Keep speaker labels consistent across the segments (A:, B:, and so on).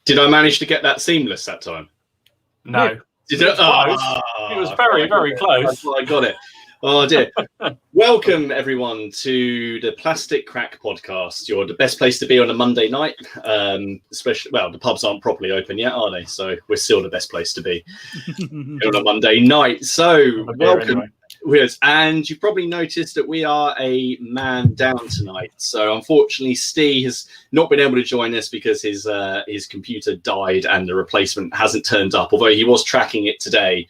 A: Did I manage to get that seamless that time?
B: No.
A: Did it?
B: It was very, very close.
A: I got it. Oh dear. Welcome everyone to the Plastic Crack Podcast. You're the best place to be on a Monday night. Especially, well, the pubs aren't properly open yet, are they? So we're still the best place to be on a Monday night. So welcome. Anyway. And you've probably noticed that we are a man down tonight. So unfortunately, Steve has not been able to join us because his computer died and the replacement hasn't turned up. Although he was tracking it today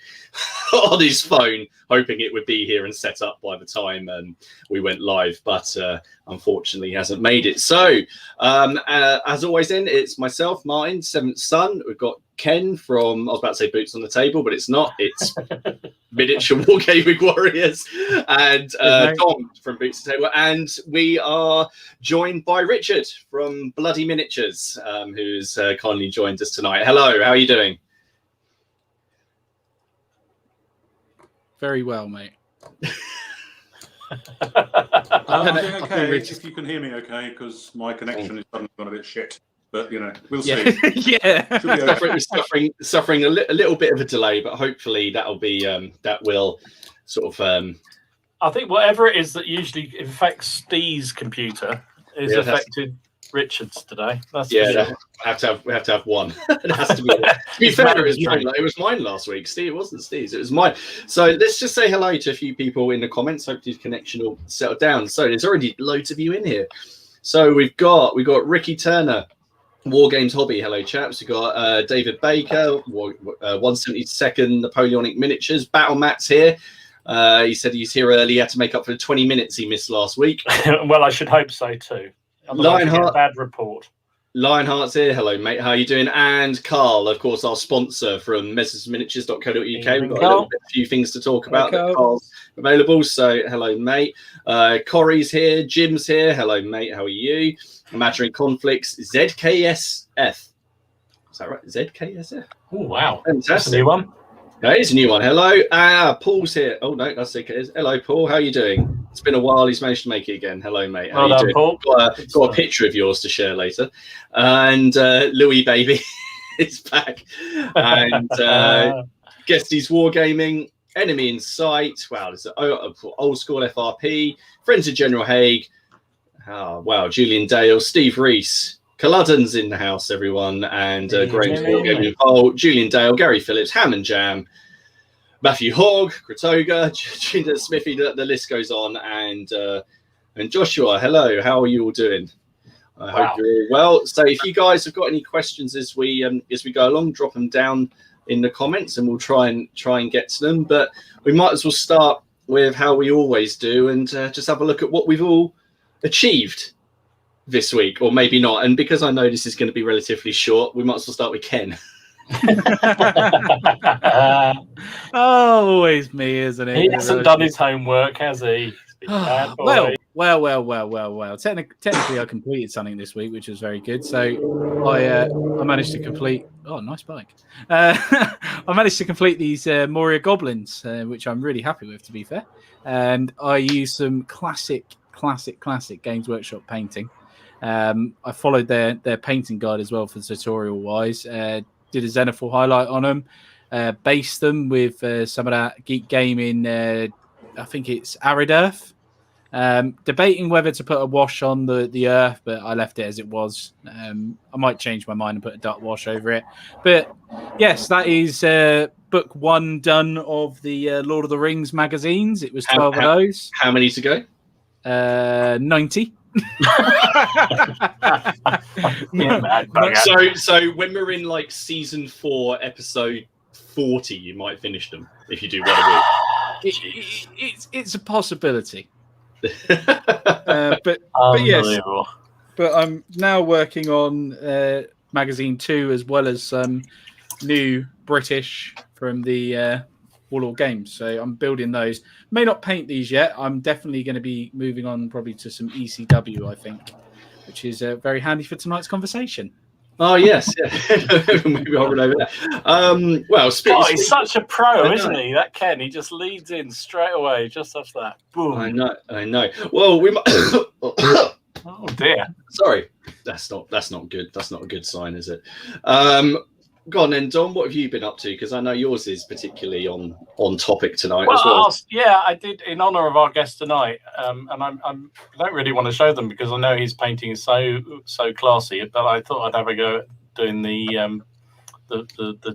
A: on his phone, hoping it would be here and set up by the time we went live. But unfortunately, he hasn't made it. So as always, then it's myself, Martin, seventh son. We've got Ken from, I was about to say Boots on the Table, but it's not. It's Miniature Wargaming Warriors, and Tom from Boots on the Table. And we are joined by Richard from Bloody Miniatures, who's kindly joined us tonight. Hello, how are you doing?
C: Very well, mate.
D: I'm doing okay, if you can hear me okay, because my connection is suddenly gone a bit shit. But, you know, we'll see.
C: Yeah.
A: Suffering a little bit of a delay, but hopefully that'll be, that will sort of...
B: I think whatever it is that usually affects Steve's computer is affected Richard's today. That's
A: we have to have one. It has to be. To be fair, it was mine last week. Steve, it wasn't Steve's. It was mine. So let's just say hello to a few people in the comments. Hopefully the connection will settle down. So there's already loads of you in here. So we've got Ricky Turner, War Games Hobby. Hello, chaps. We've got David Baker, 172nd Napoleonic Miniatures. Battle Matt's here. He said he's here early. He had to make up for the 20 minutes he missed last week.
B: Well, I should hope so too. Lionheart, bad report.
A: Lionheart's here. Hello, mate. How are you doing? And Carl, of course, our sponsor from messersminiatures.co.uk. We've got a few things to talk about that Carl's available. So, hello, mate. Corey's here. Jim's here. Hello, mate. How are you? Imaginary Conflicts. ZKSF. Is that right? ZKSF?
B: Oh, wow.
A: Fantastic.
B: That's a new one.
A: That is a new one. Hello. Paul's here. Oh, no, that's it. Hello, Paul. How are you doing? It's been a while. He's managed to make it again. Hello, mate. How are you doing?
B: Paul.
A: Got a picture of yours to share later. And Louis, baby, is back. And Guesties Wargaming, Enemy in Sight. Wow, this is old school FRP. Friends of General Haig. Oh, wow. Julian Dale, Steve Reese. Culloden's in the house, everyone, and Graham's Wargaming Pole, Julian Dale, Gary Phillips, Ham and Jam, Matthew Hogg, Kratoga, Jinder Smithy, the list goes on, and Joshua. Hello, how are you all doing? I hope you're all well. So, if you guys have got any questions as we go along, drop them down in the comments, and we'll try and get to them. But we might as well start with how we always do, and just have a look at what we've all achieved this week, or maybe not. And because I know this is going to be relatively short, we might as well start with Ken.
C: Always me, isn't it?
B: He hasn't done his homework, has he?
C: Well. Technically, I completed something this week, which was very good. So I managed to complete. Oh, nice bike! I managed to complete these Moria Goblins, which I'm really happy with, to be fair. And I used some classic Games Workshop painting. I followed their painting guide as well for the tutorial wise. Did a Xenophil highlight on them, based them with some of that Geek Gaming. I think it's Arid Earth. Debating whether to put a wash on the earth, but I left it as it was. I might change my mind and put a duck wash over it. But yes, that is book one done of the Lord of the Rings magazines. It was 12 of those.
A: How many to go?
C: 90.
A: So when we're in like season 4, episode 40, you might finish them if you do one a week.
C: It's a possibility. But yes, but I'm now working on magazine 2 as well as some new British from the Warlord Games. So I'm building those. May not paint these yet. I'm definitely going to be moving on probably to some ECW, I think, which is very handy for tonight's conversation.
A: Oh, yes. Yeah. Maybe I'll run over that. Well,
B: he's such a pro, isn't he? That Ken, he just leads in straight away, just off that. Boom.
A: I know. Well, we might...
B: Oh dear.
A: Sorry, that's not good. That's not a good sign, is it? Go on then, Dom. What have you been up to? Because I know yours is particularly on topic tonight as well.
B: I did in honour of our guest tonight, and I don't really want to show them because I know his painting is so classy. But I thought I'd have a go at doing the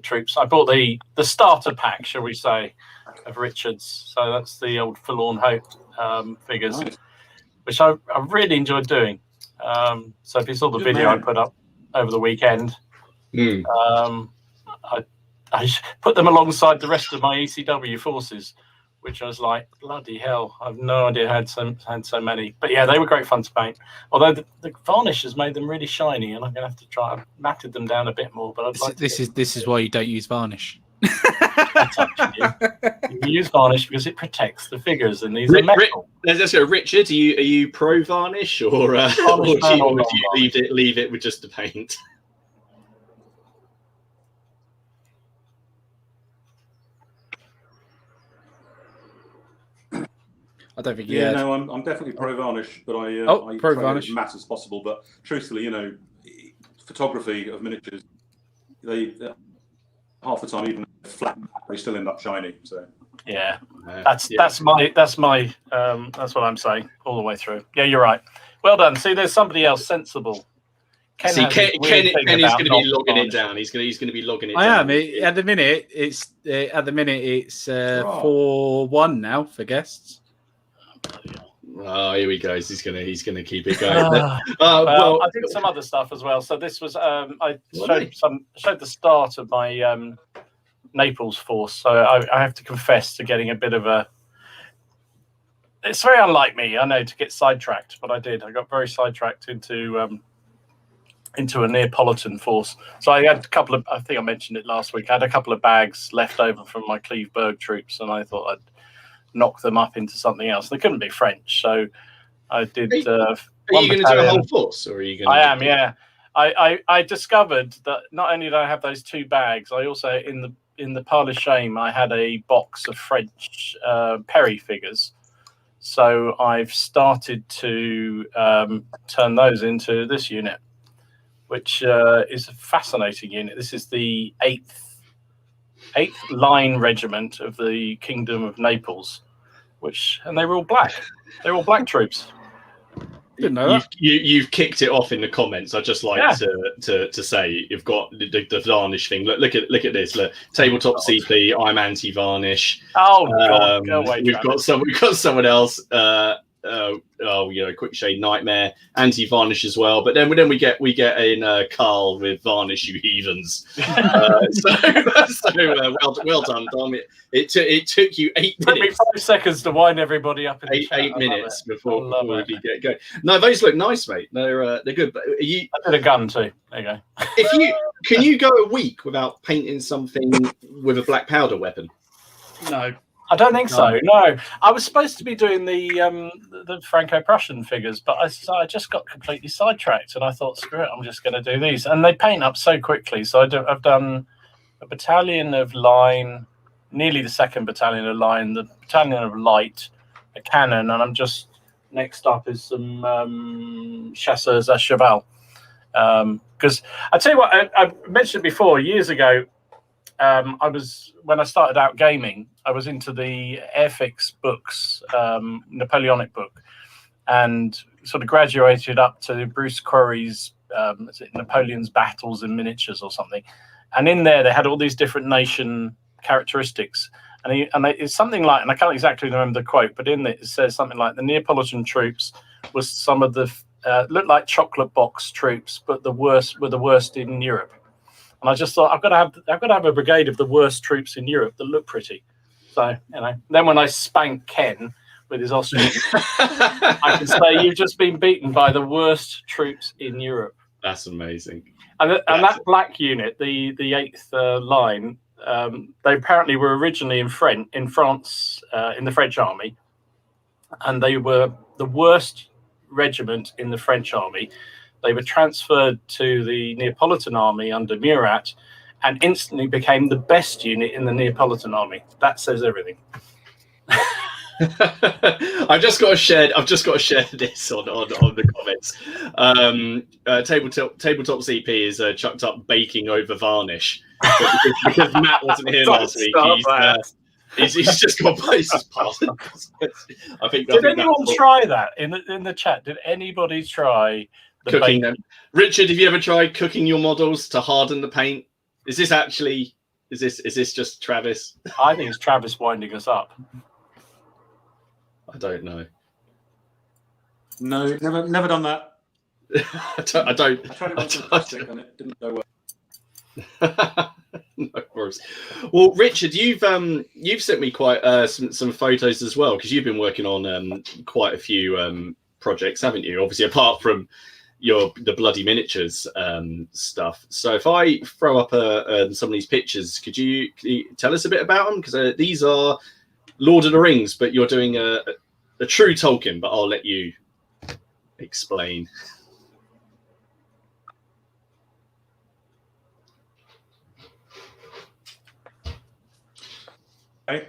B: troops. I bought the starter pack, shall we say, of Richard's. So that's the old Forlorn Hope figures, nice. Which I really enjoyed doing. So if you saw the video I put up over the weekend. I put them alongside the rest of my ECW forces, which I was like, bloody hell, I've no idea I had so many. But yeah, they were great fun to paint. Although the varnish has made them really shiny, and I'm going to have to try. I've matted them down a bit more. But
C: this is why you don't use varnish.
A: You
B: use varnish because it protects the figures, and these are metal.
A: Let's go, Richard. Are you pro varnish or do you leave it with just the paint?
C: I don't think.
D: Yeah, no, I'm definitely pro varnish, but I
C: pro
D: try
C: varnish
D: as matte as possible. But truthfully, photography of miniatures, they half the time even flat, they still end up shiny. So
B: yeah, that's what I'm saying all the way through. Yeah, you're right. Well done. See, there's somebody else sensible.
A: Ken is going to be logging it down. He's going to be logging it down.
C: I am. At the minute, it's 4-1 now for guests.
A: Oh, here he goes. He's gonna keep it going.
B: I did some other stuff as well. So this was I showed the start of my Naples force. So I have to confess to getting a bit of a. It's very unlike me, I know, to get sidetracked, but I did. I got very sidetracked into a Neapolitan force. So I had a couple of. I think I mentioned it last week. I had a couple of bags left over from my Cleveberg troops, and I thought I'd knock them up into something else. They couldn't be French, so I did.
A: Are you going to do a whole force, or are you going?
B: I am, yeah. I discovered that not only did I have those two bags, I also in the pile of shame I had a box of French Perry figures. So I've started to turn those into this unit, which is a fascinating unit. This is the 8th Line Regiment of the Kingdom of Naples, and they were all black. They're all black troops.
C: Didn't know that.
A: You've kicked it off in the comments. I just like to say you've got the varnish thing. Look at this. Look, tabletop CP. I'm anti varnish.
B: Oh God, go away,
A: we've got someone else. Quick shade nightmare, anti varnish as well. But then we get in Carl with varnish, you heathens. Well done, Dom. It took you 8 minutes.
B: Took me 5 seconds to wind everybody up. In
A: eight minutes before we get going. No, those look nice, mate. They're good. But I
B: did a gun too. There you
A: go. Can you go a week without painting something with a black powder weapon?
B: No. I don't think so. No, I was supposed to be doing the Franco-Prussian figures, but I just got completely sidetracked, and I thought, screw it, I'm just going to do these, and they paint up so quickly. So I've done a battalion of line, nearly the 2nd battalion of line, the battalion of light, a cannon, and I'm just next up is some chasseurs à cheval. Because I tell you what, I mentioned before years ago. When I started out gaming, I was into the Airfix books, Napoleonic book, and sort of graduated up to Bruce Quarry's Napoleon's Battles in Miniatures or something. And in there, they had all these different nation characteristics. And it's something like, and I can't exactly remember the quote, but in it says something like the Neapolitan troops was some of the looked like chocolate box troops, but were the worst in Europe. And I just thought I've got to have a brigade of the worst troops in Europe that look pretty. So then when I spank Ken with his Austrian, I can say you've just been beaten by the worst troops in Europe.
A: That's amazing.
B: And that black unit, the 8th line, they apparently were originally in France, in the French army, and they were the worst regiment in the French army. They were transferred to the Neapolitan army under Murat and instantly became the best unit in the Neapolitan army. That says everything.
A: I've just got to share this on the comments. Tabletop CP is chucked up baking over varnish because Matt wasn't here last week. He's just got places past. I think.
B: Did anyone try that in the chat? Did anybody try the
A: cooking
B: baking?
A: them? Richard, have you ever tried cooking your models to harden the paint? Is this just Travis?
B: I think it's Travis winding us up.
A: I don't know.
D: No, never done that.
A: I don't.
D: I tried it once with plastic and it didn't go well.
A: No worries. Well, Richard, you've sent me quite some photos as well, because you've been working on quite a few projects, haven't you? Obviously, apart from the bloody miniatures stuff. So if I throw up some of these pictures, could you tell us a bit about them? Because these are Lord of the Rings, but you're doing a true Tolkien. But I'll let you explain.
D: Okay.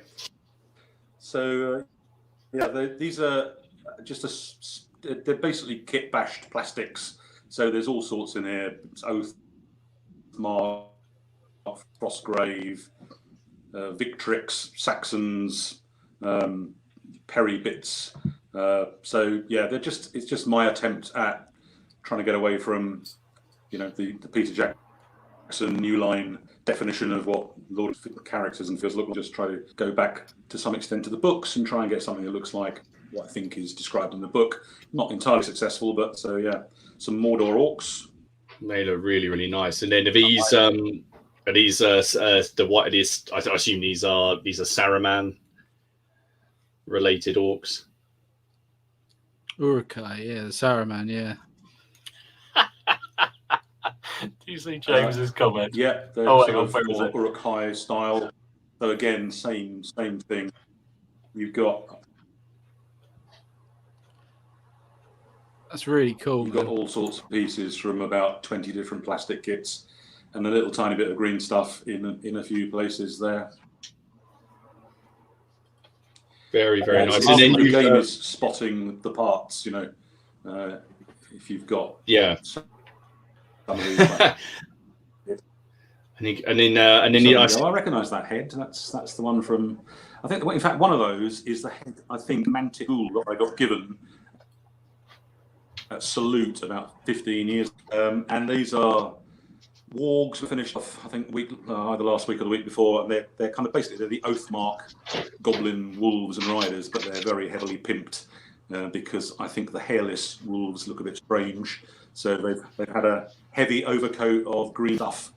D: So these are just they're basically kit bashed plastics. So there's all sorts in here: Oath Mark, Frostgrave, Victrix, Saxons, Perry bits. So yeah, it's just my attempt at trying to get away from the Peter Jackson New Line definition of what Lord of the characters and feels look like. Just try to go back to some extent to the books and try and get something that looks like what I think is described in the book. Not entirely successful, but so yeah, some Mordor orcs.
A: They look really, really nice. And then are these the what it is? I assume these are Saruman related orcs.
C: Urukai, yeah, the Saruman, yeah.
B: Do you see James's comment?
D: Yeah, they're
B: more
D: Urukai style. So again, same thing. You've got
C: That's really cool.
D: You've got all sorts of pieces from about 20 different plastic kits, and a little tiny bit of green stuff in a few places there.
A: Very, very nice.
D: And
A: then
D: the game is spotting the parts. If you've got some of these.
A: I
D: recognise that head. That's the one from. I think. In fact, one of those is the head. I think Mantic Ghoul that I got given at Salute about 15 years. And these are wargs we finished off. I think either last week or the week before. And they're kind of basically the Oathmark goblin wolves and riders, but they're very heavily pimped because I think the hairless wolves look a bit strange. So they've had a heavy overcoat of green stuff.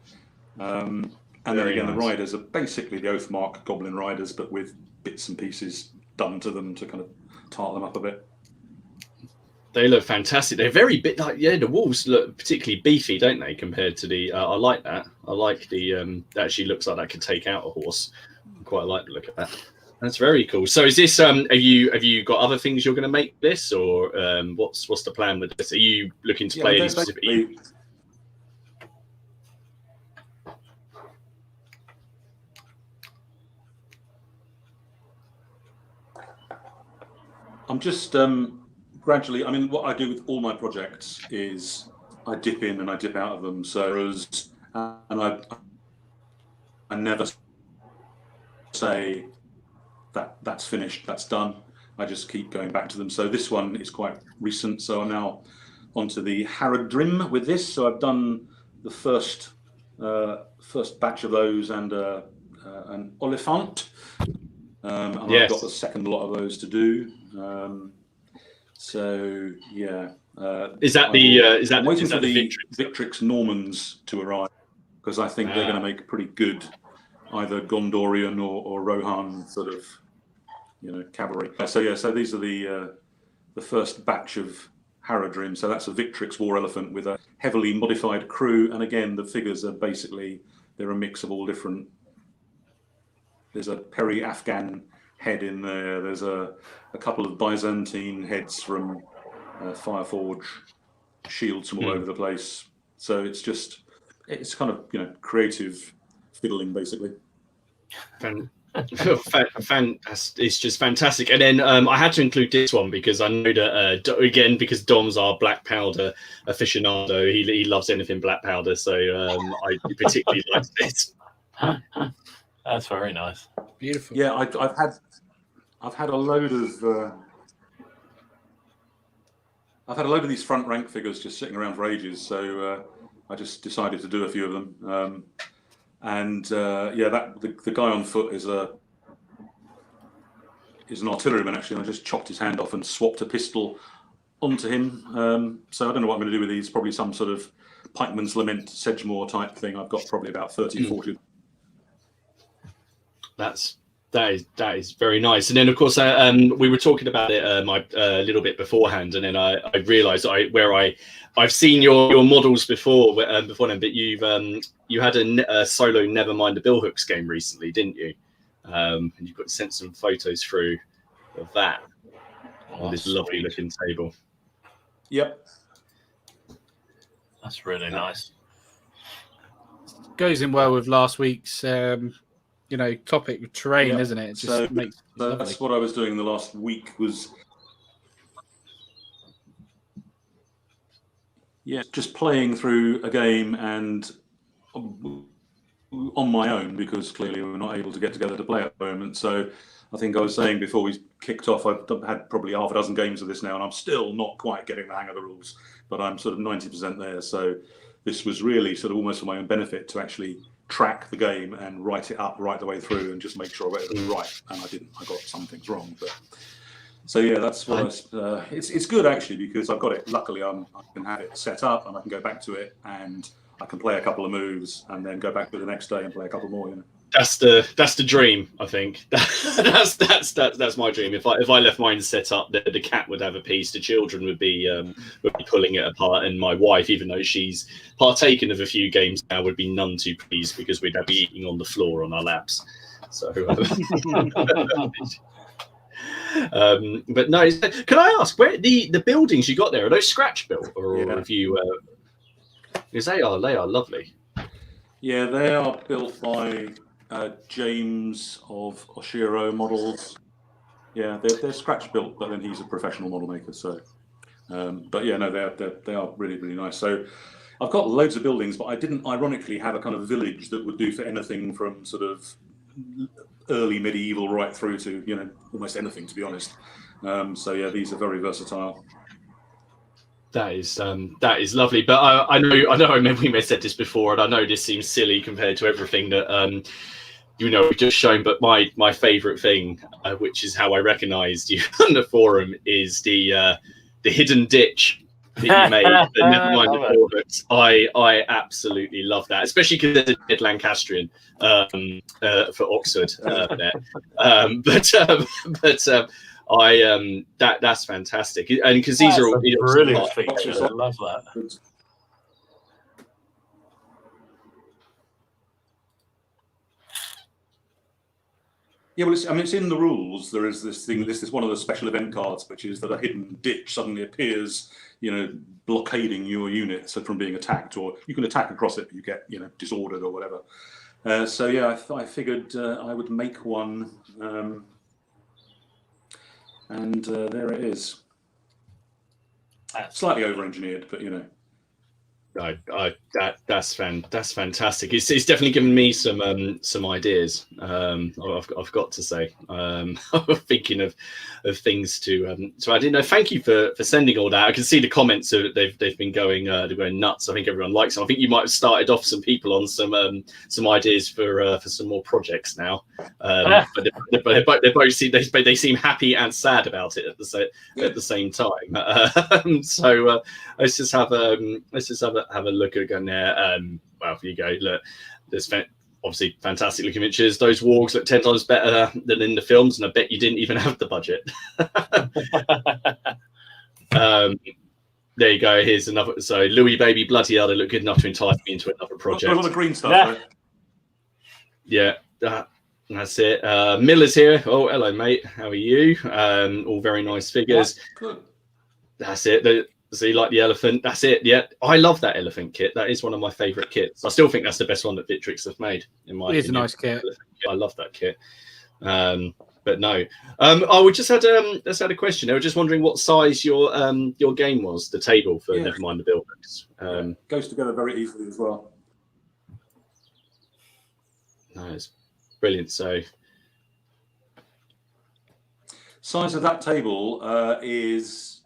D: And then again, the riders are basically the Oathmark goblin riders, but with bits and pieces done to them to kind of tart them up a bit.
A: They look fantastic. They're very bit like the wolves look particularly beefy, don't they? Compared to the, I like that. I like the that actually looks like that could take out a horse. I quite like the look of that. That's very cool. So is this have you got other things you're going to make this, or what's the plan with this? Are you looking to play any specific?
D: I'm just gradually. I mean, what I do with all my projects is I dip in and I dip out of them. So, and I never say that's finished, that's done. I just keep going back to them. So this one is quite recent. So I'm now onto the Haradrim with this. So I've done the first batch of those and an Oliphant. And I've got the second lot of those to do. So yeah,
A: is that
D: I'm waiting for the Victrix Normans to arrive, because I think they're going to make a pretty good either Gondorian or Rohan sort of cavalry. So yeah, so these are the first batch of Haradrim. So that's a Victrix war elephant with a heavily modified crew, and again the figures are basically they're a mix of all different. There's a Peri-Afghan head in there. There's a couple of Byzantine heads from Fireforge, shields from all over the place. So it's kind of creative fiddling basically.
A: It's just fantastic. And then I had to include this one because I know that again, because Dom's our black powder aficionado, he loves anything black powder, so I particularly like this.
B: That's very nice.
C: Beautiful.
D: Yeah, I've had a load of these front rank figures just sitting around for ages, so I just decided to do a few of them. The guy on foot is an artilleryman actually, and I just chopped his hand off and swapped a pistol onto him. So I don't know what I'm going to do with these. Probably some sort of Pikeman's Lament, Sedgemoor type thing. I've got probably about 30, 40.
A: That is very nice. And then of course we were talking about it a little bit beforehand, and then I realised I've seen your models before them, but you had a solo Nevermind the Billhooks game recently, didn't you? And you've got sent some photos through of that on this lovely looking table.
D: Yep,
B: that's really nice.
C: Goes in well with last week's topic terrain, isn't it? It just makes
D: that's what I was doing the last week, was just playing through a game and on my own, because clearly we're not able to get together to play at the moment. So I think I was saying before we kicked off, I've had probably half a dozen games of this now, and I'm still not quite getting the hang of the rules, but I'm sort of 90% there. So this was really sort of almost for my own benefit to actually track the game and write it up right the way through and just make sure everything's right. And I didn't. I got some things wrong. But so yeah, that's what it's good actually, because I've got it. Luckily, I can have it set up and I can go back to it and I can play a couple of moves and then go back to the next day and play a couple more. You know.
A: That's the dream, I think. that's my dream. If I left mine set up, the cat would have a piece, the children would be pulling it apart, and my wife, even though she's partaken of a few games now, would be none too pleased because we'd be eating on the floor on our laps. So, but no, can I ask where the buildings you got there, are those scratch built, or have you? Because they are lovely.
D: Yeah, they are built by James of Oshiro Models. Yeah, they're scratch built, but then he's a professional model maker. So, but yeah, no, they are really, really nice. So, I've got loads of buildings, but I didn't ironically have a kind of village that would do for anything from sort of early medieval right through to almost anything, to be honest. So yeah, these are very versatile.
A: That is lovely, but I know. I remember we may have said this before, and I know this seems silly compared to everything that we've just shown. But my favourite thing, which is how I recognised you on the forum, is the hidden ditch that you made. Nevermind the Billhooks. I absolutely love that, especially because there's a dead Lancastrian for Oxford there. That's fantastic, and because these are all
B: brilliant features. I love that.
D: Yeah, well, it's in the rules. There is this thing. This is one of the special event cards, which is that a hidden ditch suddenly appears, blockading your unit from being attacked, or you can attack across it, but you get, disordered or whatever. So yeah, I figured I would make one. And there it is. Slightly over-engineered, but
A: that's fantastic. It's definitely given me some ideas. I've got to say, thinking of things to add in. No, thank you for sending all that. I can see the comments of they've been going nuts. I think everyone likes them. I think you might have started off some people on some ideas for some more projects now. But they both seem happy and sad about it at the same time. So let's just have a look again there. Well, here you go. Look, there's obviously fantastic looking pictures. Those wargs look 10 times better than in the films, and I bet you didn't even have the budget. There you go. Here's another. So Louis Baby Bloody Hell, they look good enough to entice me into another project.
D: A lot of green stuff.
A: Yeah, that's it. Miller's here. Oh, hello, mate. How are you? All very nice figures.
D: Yeah, good.
A: That's it. So you like the elephant? That's it. Yeah, I love that elephant kit. That is one of my favourite kits. I still think that's the best one that Victrix have made. In my opinion.
C: It is a nice kit.
A: I love that kit. But no. We just had a question. I was just wondering what size your game was, the table for never mind the build books.
D: Goes together very easily as well.
A: Nice, brilliant. So,
D: size of that table it's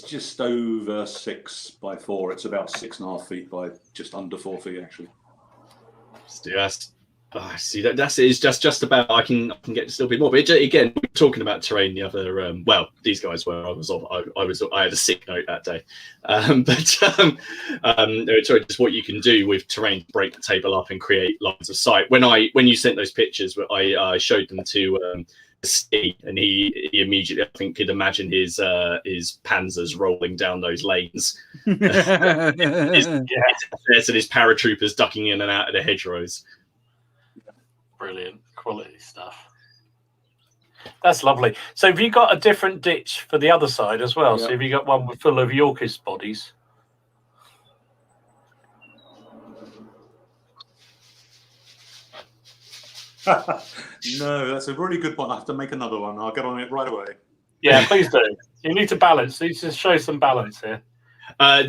D: just over 6 by 4. It's about 6.5 feet by just under 4 feet, actually.
A: See that's it. It's just about I can get just a little bit more. But again, we were talking about terrain the other. These guys were. I had a sick note that day. They were talking just what you can do with terrain to break the table up and create lines of sight. When you sent those pictures, I showed them to Steve, and he immediately, I think, could imagine his panzers rolling down those lanes. And his paratroopers ducking in and out of the hedgerows.
B: Brilliant quality stuff. That's lovely. So have you got a different ditch for the other side as well? Yeah. So have you got one full of Yorkist bodies?
D: No, that's a really good point. I have to make another one. I'll get on it right away.
B: Yeah, please do. You need to balance. You need to show some balance here.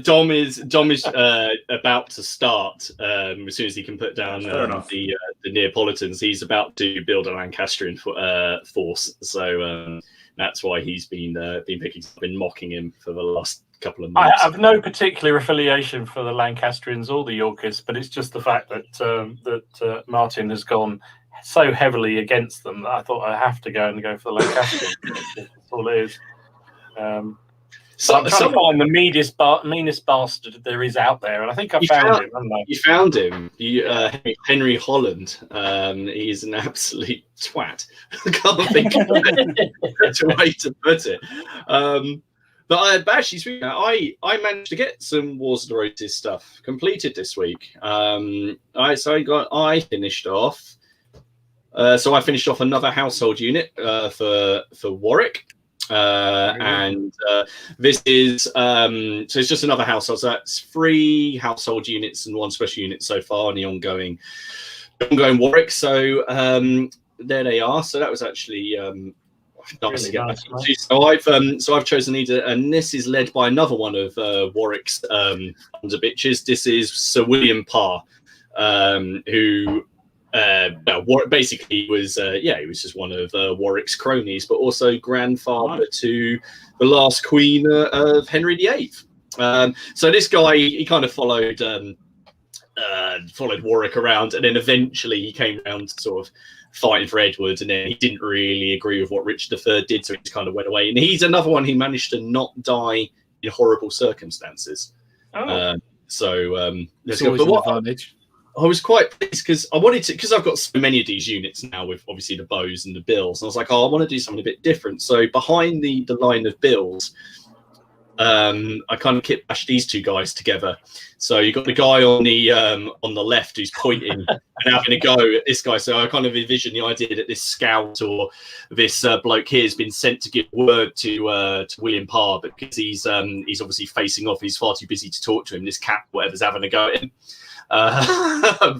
A: Dom is about to start as soon as he can put down the Neapolitans. He's about to build a Lancastrian force, so that's why he's been mocking him for the last couple of months.
B: I have no particular affiliation for the Lancastrians or the Yorkists, but it's just the fact that Martin has gone so heavily against them that I thought I have to go for the Lancastrians. That's all it is. I'm trying to find the meanest bastard there is out there, and I think I found him.
A: You found him, Henry Holland. He's an absolute twat. I can't think of a better way to put it. But actually, I managed to get some Wars of the Roses stuff completed this week. I finished off. So I finished off another household unit for Warwick. And this is so it's just another household. So that's 3 household units and 1 special unit so far on the ongoing Warwick. So there they are. So that was actually nice to get back into. So I've chosen these, and this is led by another one of Warwick's underbitches. This is Sir William Parr, who. Basically was he was just one of Warwick's cronies, but also grandfather to the last queen of Henry VIII. So this guy, he kind of followed Warwick around, and then eventually he came around to sort of fighting for Edward, and then he didn't really agree with what Richard III did, so he just kind of went away. And he's another one who managed to not die in horrible circumstances. It's always
C: an advantage.
A: I was quite pleased because I wanted to, because I've got so many of these units now with obviously the bows and the bills. And I was like, I want to do something a bit different. So behind the line of bills, I kind of kit bashed these 2 guys together. So you got the guy on the left who's pointing and having a go at this guy. So I kind of envision the idea that this scout or this bloke here has been sent to give word to William Parr, but because he's obviously facing off, he's far too busy to talk to him. This cat, whatever's having a go at him.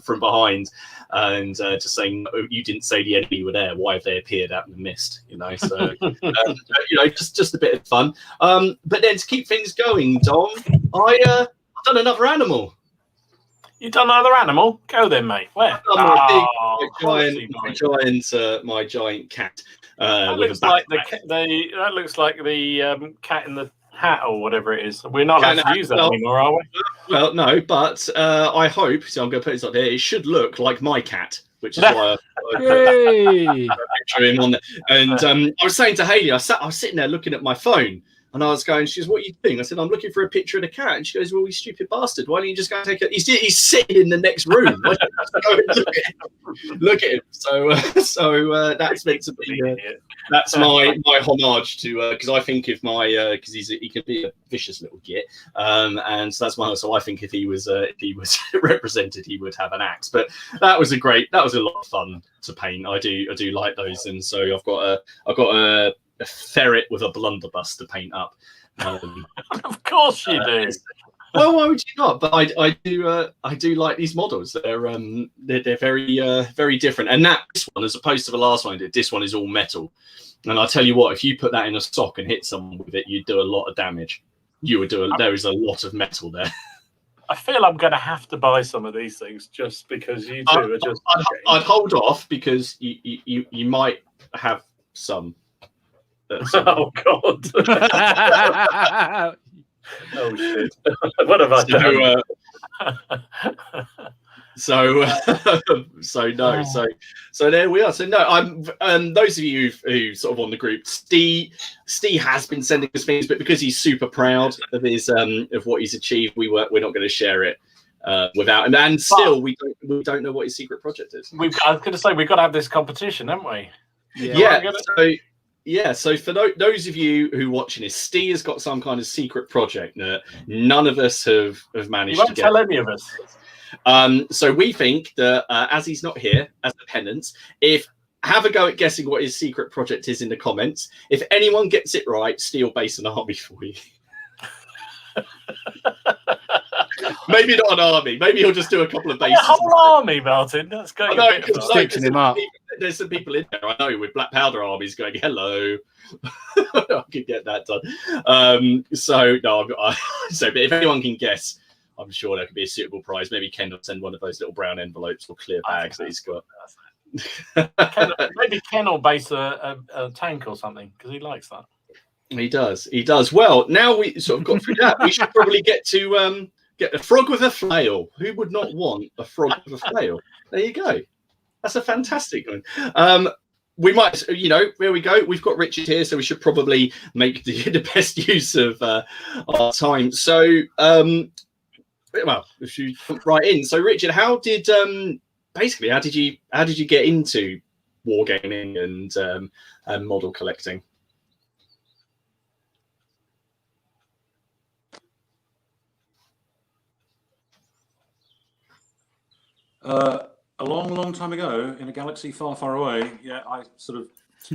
A: From behind, and just saying, oh, you didn't say the enemy were there. Why have they appeared out in the mist? So just a bit of fun. But then to keep things going, Dom, I've done another animal.
B: You've done another animal? Go then, mate. Where?
A: My giant cat.
B: That looks like the cat in the hat or whatever it is. We're not allowed to use that anymore, are we?
A: Well, no, but I hope, so I'm going to put this up there, it should look like my cat, which is why I picture him on there. And I was saying to Hayley, I was sitting there looking at my phone, and I was going, she goes, what are you doing? I said, I'm looking for a picture of the cat. And she goes, well, you stupid bastard, why don't you just go and take it? He's sitting in the next room. Why don't you just go and look at him. So that's meant to be that's my homage to because I think if because he can be a vicious little git, and so that's my. So I think if he was represented, he would have an axe. But that was a lot of fun to paint. I do like those, and so I've got a ferret with a blunderbuss to paint up.
B: Of course you do.
A: Well, why would you not? But I do like these models. They're very different. And this one, as opposed to the last one I did, this one is all metal. And I tell you what, if you put that in a sock and hit someone with it, you'd do a lot of damage. There is a lot of metal there.
B: I feel I'm going to have to buy some of these things just because you two are just.
A: I'd hold off because you might have some.
B: Oh God! Oh shit! What have I done? So there we are. So no, I'm those of you who sort of on the group, Steve has been sending us things, but because he's super proud of his of what he's achieved, we're not going to share it without him. And still, we don't know what his secret project is. I was going to say we've got to have this competition, haven't we?
A: Yeah. So for those of you who are watching this, Steve has got some kind of secret project that none of us have managed to get.
B: You won't tell any of us.
A: So we think that as he's not here, as a penance, have a go at guessing what his secret project is in the comments. If anyone gets it right, Steve will base an army for you. Maybe not an army. Maybe he'll just do a couple of bases.
B: A whole army, Martin. That's great.
C: Stitching him up.
A: There's some people in there I know with black powder armies going, hello. I could get that done. But if anyone can guess, I'm sure there could be a suitable prize. Maybe Ken will send one of those little brown envelopes or clear bags that he's got.
B: Maybe Ken will base a tank or something because he likes that.
A: He does. Well, now we sort of got through that. We should probably get to get a frog with a flail. Who would not want a frog with a flail? There you go. That's a fantastic one. We might, there we go. We've got Richard here, so we should probably make the best use of our time. So, if you jump right in. So, Richard, how did you get into wargaming and model collecting?
D: A long time ago, in a galaxy far, far away. Yeah, it's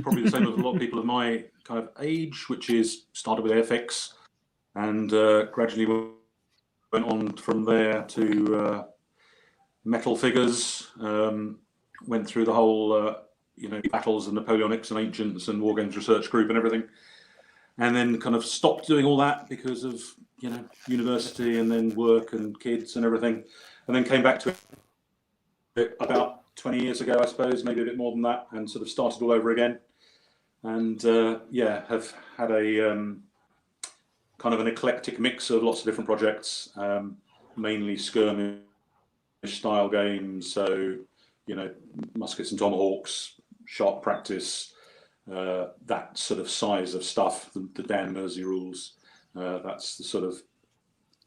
D: probably the same with a lot of people of my kind of age, which is started with Airfix and gradually went on from there to metal figures. Went through the whole, battles and Napoleonics and Ancients and Wargames Research Group and everything, and then kind of stopped doing all that because of university and then work and kids and everything, and then came back to it about 20 years ago, I suppose, maybe a bit more than that, and sort of started all over again. And have had a kind of an eclectic mix of lots of different projects, mainly skirmish style games. So, muskets and tomahawks, sharp practice, that sort of size of stuff, the Dan Mersey rules. That's the sort of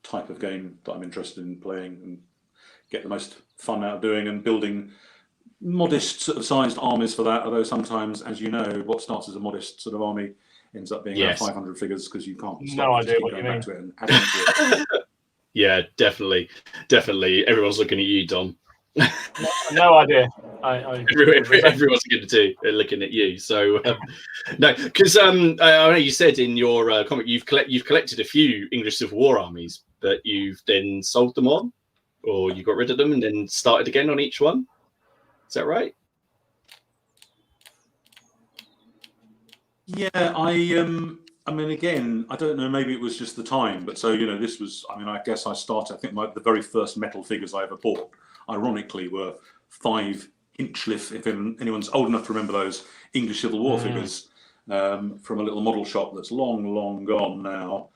D: type of game that I'm interested in playing and get the most fun out of doing, and building modest sort of sized armies for that. Although sometimes, as you know, what starts as a modest sort of army ends up being around 500 figures because you can't stop.
B: No idea what you mean.
D: Back to it and adding to it.
A: Yeah, definitely. Everyone's looking at you, Dom.
B: No idea.
A: Everyone's looking at you. So no, because I know you said in your comic you've collected a few English Civil War armies, but you've then sold them on, or you got rid of them and then started again on each one. Is that right?
D: Yeah, I mean, again, I don't know. Maybe it was just the time, but so this was. I mean, I guess I started. I think the very first metal figures I ever bought, ironically, were 5-inch lift. If anyone's old enough to remember those English Civil War figures from a little model shop that's long gone now.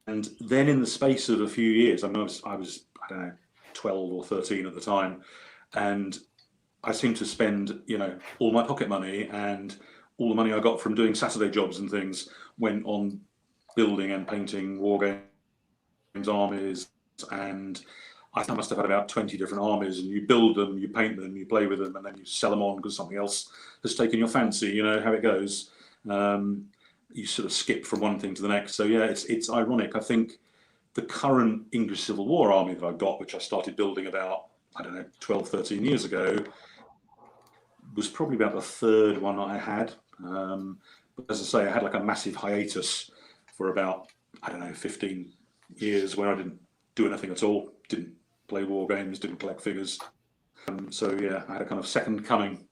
D: And then in the space of a few years, I was I don't know 12 or 13 at the time, and I seemed to spend all my pocket money, and all the money I got from doing Saturday jobs and things went on building and painting Wargames armies. And I think I must have had about 20 different armies, and you build them, you paint them, you play with them, and then you sell them on because something else has taken your fancy. You know how it goes. You sort of skip from one thing to the next. So yeah, it's ironic. I think the current English Civil War army that I got, which I started building about, 12, 13 years ago, was probably about the third one I had. But as I say, I had like a massive hiatus for about, 15, years where I didn't do anything at all, didn't play war games, didn't collect figures. So yeah, I had a kind of second coming.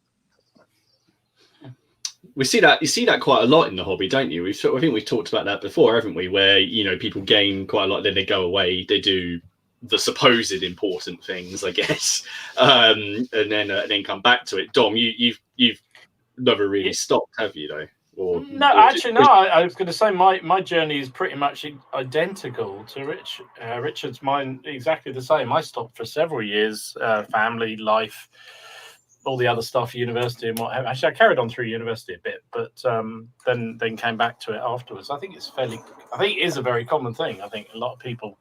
A: You see that quite a lot in the hobby, don't you? I think we've talked about that before, haven't we? Where people game quite a lot, then they go away, they do the supposed important things, I guess, and then come back to it. Dom, you've never really stopped, have you? Though,
B: I was going to say my journey is pretty much identical to Richard's. Mine exactly the same. I stopped for several years, family life, all the other stuff, university and what have. Actually, I carried on through university a bit, but then came back to it afterwards. I think it is a very common thing. I think a lot of people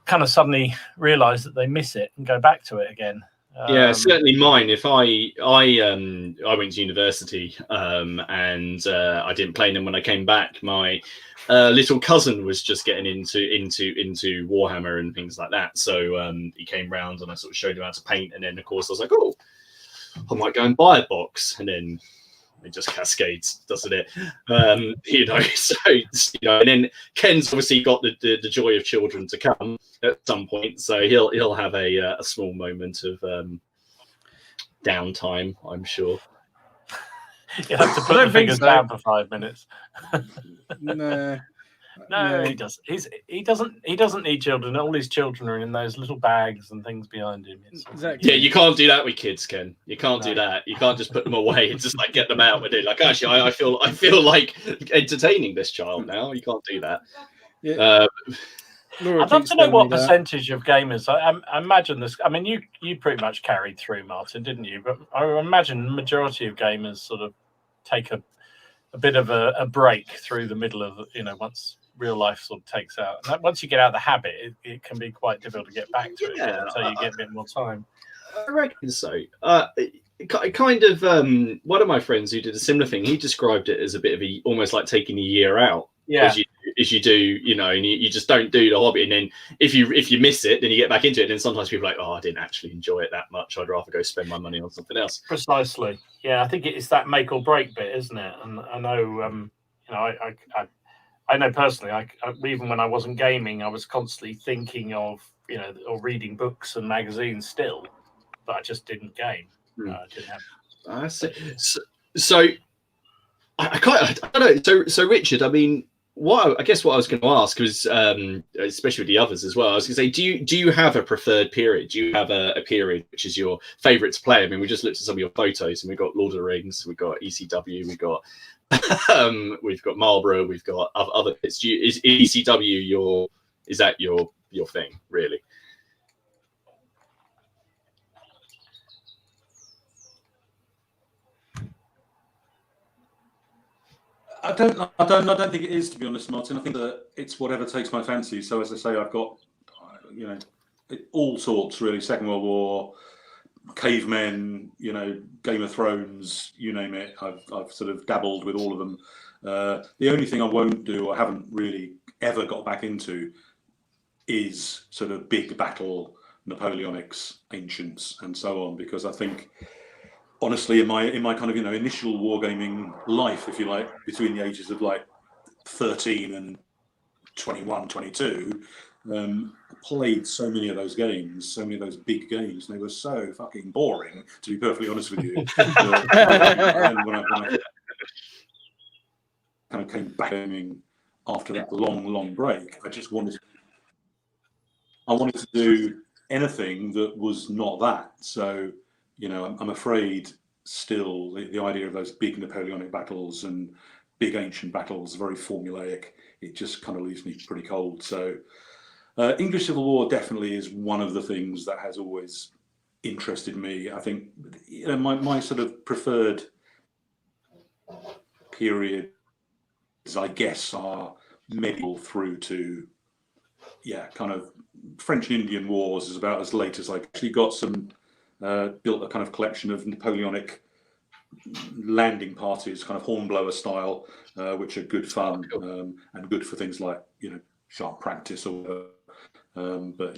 B: kind of suddenly realise that they miss it and go back to it again.
A: Yeah, certainly mine. If I went to university and I didn't play them when I came back. My little cousin was just getting into Warhammer and things like that. So he came round and I sort of showed him how to paint. And then of course I was like, oh, I might go and buy a box. And then it just cascades, doesn't it? And then Ken's obviously got the joy of children to come at some point, so he'll have a small moment of downtime, I'm sure.
B: You have to put the fingers down for 5 minutes. No, he does. He doesn't need children. All his children are in those little bags and things behind him.
C: Exactly.
A: Yeah, you can't do that with kids, Ken. You can't do that. You can't just put them away and just like get them out with it. Like, actually, I feel like entertaining this child now. You can't do that.
C: Yeah.
B: I'd love to know what percentage of gamers. I imagine this. I mean, you pretty much carried through, Martin, didn't you? But I imagine the majority of gamers sort of take a bit of a break through the middle of once real life sort of takes out. And once you get out of the habit, it can be quite difficult to get back to it until you get a bit more time.
A: I reckon so. Kind of. One of my friends who did a similar thing, he described it as a bit of almost like taking a year out.
B: Yeah.
A: As you do, and you just don't do the hobby, and then if you miss it, then you get back into it. And then sometimes people are like, oh, I didn't actually enjoy it that much. I'd rather go spend my money on something else.
B: Precisely. Yeah, I think it's that make or break bit, isn't it? And I know, I know personally. I even when I wasn't gaming, I was constantly thinking of or reading books and magazines still, but I just didn't game. I didn't have.
A: I see. So I don't know. So Richard, I mean. I guess what I was going to ask was, especially with the others as well, I was going to say, do you have a preferred period? Do you have a period which is your favourite to play? I mean, we just looked at some of your photos, and we've got Lord of the Rings, we've got ECW, we've got Marlborough, we've got other bits. Is ECW your thing, really?
D: I don't think it is, to be honest, Martin. I think that it's whatever takes my fancy. So as I say, I've got all sorts really. Second World War, cavemen, Game of Thrones, you name it. I've sort of dabbled with all of them. The only thing I won't do, or haven't really ever got back into, is sort of big battle Napoleonics, ancients, and so on, because I think. Honestly, in my kind of initial wargaming life, if you like, between the ages of like 13 and 21, 22, I played so many of those games, so many of those big games, and they were so fucking boring, to be perfectly honest with you. And when I kind of came back gaming after that long break, I wanted to do anything that was not that. So. I'm afraid still the idea of those big Napoleonic battles and big ancient battles, very formulaic, it just kind of leaves me pretty cold. So English Civil War definitely is one of the things that has always interested me. I think my sort of preferred periods, I guess, are medieval through to, kind of French and Indian Wars is about as late as I've actually got some... built a kind of collection of Napoleonic landing parties, kind of hornblower style, which are good fun and good for things like sharp practice or but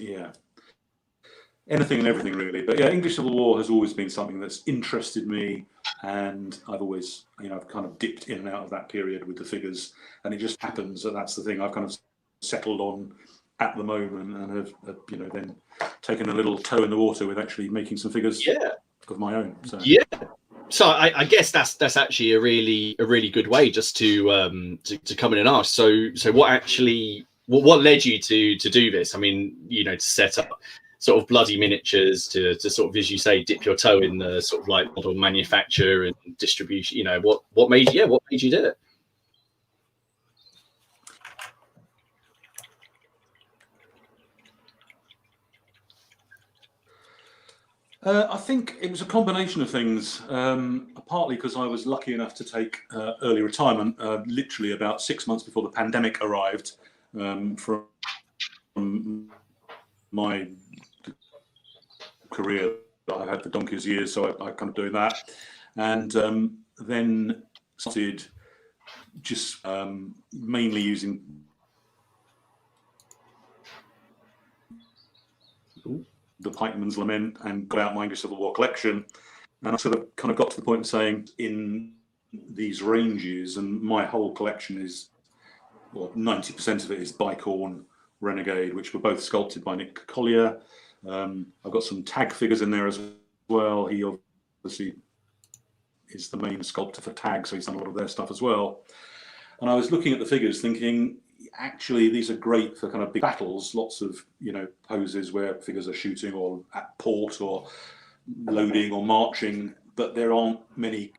D: anything and everything really. But English Civil War has always been something that's interested me, and I've always I've kind of dipped in and out of that period with the figures, and it just happens that that's the thing I've kind of settled on at the moment, and have then taken a little toe in the water with actually making some figures of my own. So
A: So I guess that's actually a really good way just to come in and ask. So what led you to do this? I mean, to set up sort of bloody miniatures, to sort of, as you say, dip your toe in the sort of like model manufacture and distribution. What made you do it?
D: I think it was a combination of things, partly because I was lucky enough to take early retirement literally about 6 months before the pandemic arrived from my career that I've had for donkey's years, so I kind of doing that, and then started just mainly using the Pikeman's Lament and got out my English Civil War collection, and I sort of kind of got to the point of saying, in these ranges, and my whole collection is, 90% of it is Bicorn, Renegade, which were both sculpted by Nick Collier. I've got some tag figures in there as well. He obviously is the main sculptor for tag, so he's done a lot of their stuff as well. And I was looking at the figures thinking, actually, these are great for kind of big battles, lots of poses where figures are shooting or at port or loading or marching, but there aren't many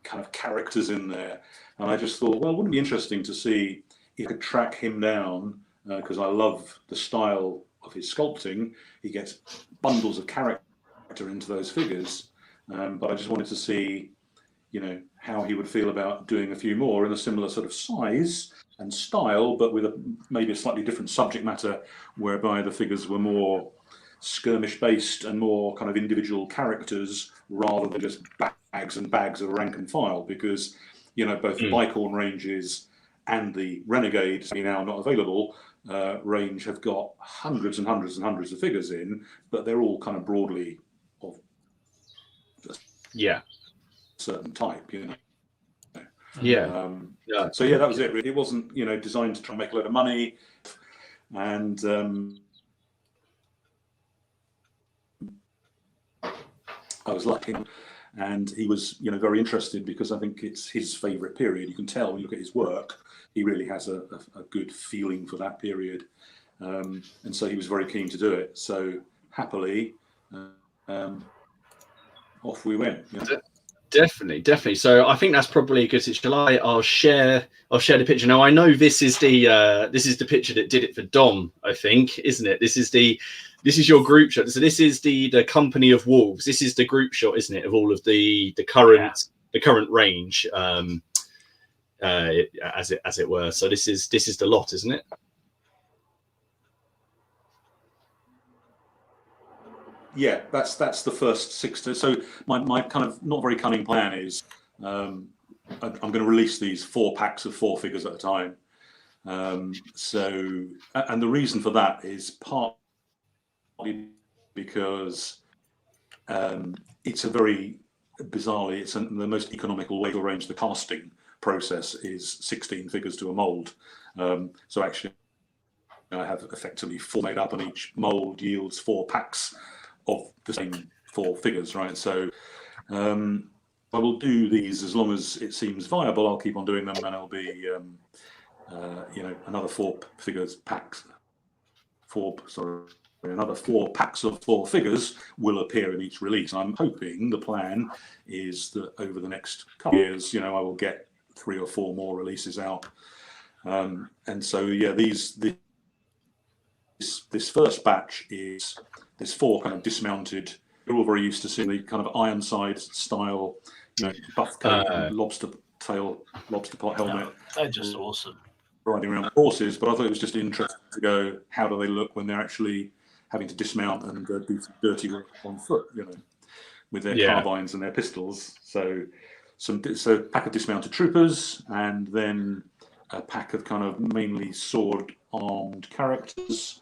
D: kind of characters in there. And I just thought, well, wouldn't it be interesting to see if I could track him down, because I love the style of his sculpting. He gets bundles of character into those figures, but I just wanted to see how he would feel about doing a few more in a similar sort of size and style, but with maybe a slightly different subject matter, whereby the figures were more skirmish based and more kind of individual characters rather than just bags and bags of rank and file, because both the Bicorn ranges and the Renegades, now not available, range have got hundreds and hundreds and hundreds of figures in, but they're all kind of broadly of a certain type, So that was it really. It wasn't designed to try and make a load of money, and I was lucky, and he was very interested, because I think it's his favorite period. You can tell when you look at his work, he really has a good feeling for that period, and so he was very keen to do it. So happily off we went.
A: Definitely. So I think that's probably a good situation. I'll share the picture. Now I know this is the picture that did it for Dom, I think, isn't it? This is your group shot. So this is the Company of Wolves. This is the group shot, isn't it, of all of the current range, as it were. So this is the lot, isn't it?
D: Yeah, that's the first 6. So my kind of not very cunning plan is I'm going to release these 4 packs of 4 figures at a time. So, and the reason for that is partly because it's a very bizarrely, it's the most economical way to arrange the casting process is 16 figures to a mold. So actually, I have effectively 4 made up, and each mold yields 4 packs of the same 4 figures, right? So I will do these as long as it seems viable. I'll keep on doing them, and it'll be another 4 figures packs. Another 4 packs of 4 figures will appear in each release. I'm hoping, the plan is that over the next couple of years, I will get 3 or 4 more releases out. And so this first batch is there's 4 kind of dismounted. You're all very used to seeing the kind of Ironside style, buff coat, lobster pot helmet.
B: They're just awesome.
D: Riding around horses, but I thought it was just interesting to go, how do they look when they're actually having to dismount and do some dirty work on foot, with their carbines and their pistols. So a pack of dismounted troopers, and then a pack of kind of mainly sword-armed characters.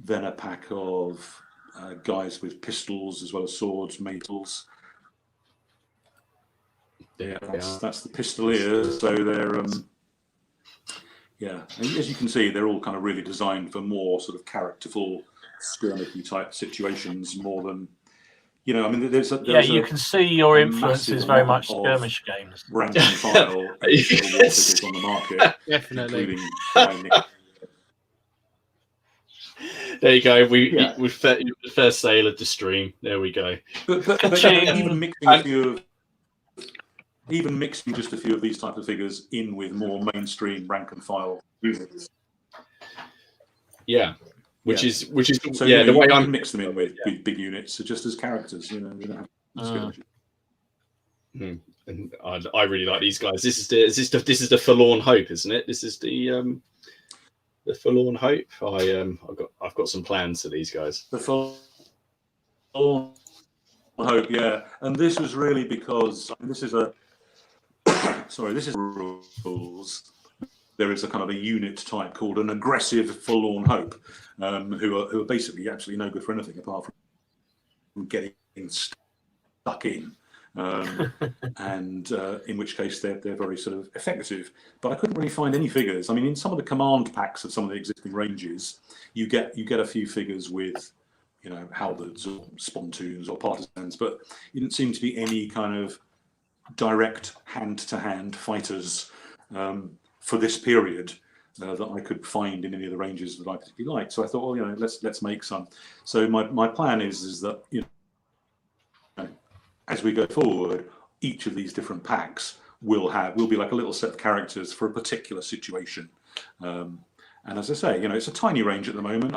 D: Then a pack of guys with pistols as well as swords, metals. That's the pistoliers. So they're yeah. And as you can see, they're all kind of really designed for more sort of characterful, skirmishy type situations, more than, you know, I mean,
B: you can see your influence is very much
D: of
B: skirmish games.
D: rank and file and Civil War figures on the market,
C: Definitely.
D: including by Nick.
A: There you go. We first sale of the stream. There we go.
D: But even mixing a few of, even mixing just a few of these types of figures in with more mainstream rank and file units.
A: Yeah. Which is
D: So,
A: yeah, the way
D: you
A: I'm
D: can mix them in with big units, so just as characters, you know, you don't have to
A: and I really like these guys. This is the Forlorn Hope, isn't it? This is the Forlorn Hope. I've got some plans for these guys.
D: The Forlorn Hope, yeah. And this was really because this is a this is rules. There is a kind of a unit type called an aggressive Forlorn Hope, who are basically absolutely no good for anything apart from getting stuck in. And in which case they're very sort of effective. But I couldn't really find any figures. I mean, in some of the command packs of some of the existing ranges, you get a few figures with, you know, halberds or spontoons or partisans, but it didn't seem to be any kind of direct hand-to-hand fighters for this period that I could find in any of the ranges that I particularly liked. So I thought, well, you know, let's make some. So my plan is that, you know, as we go forward, each of these different packs will be like a little set of characters for a particular situation. And as I say, you know, it's a tiny range at the moment.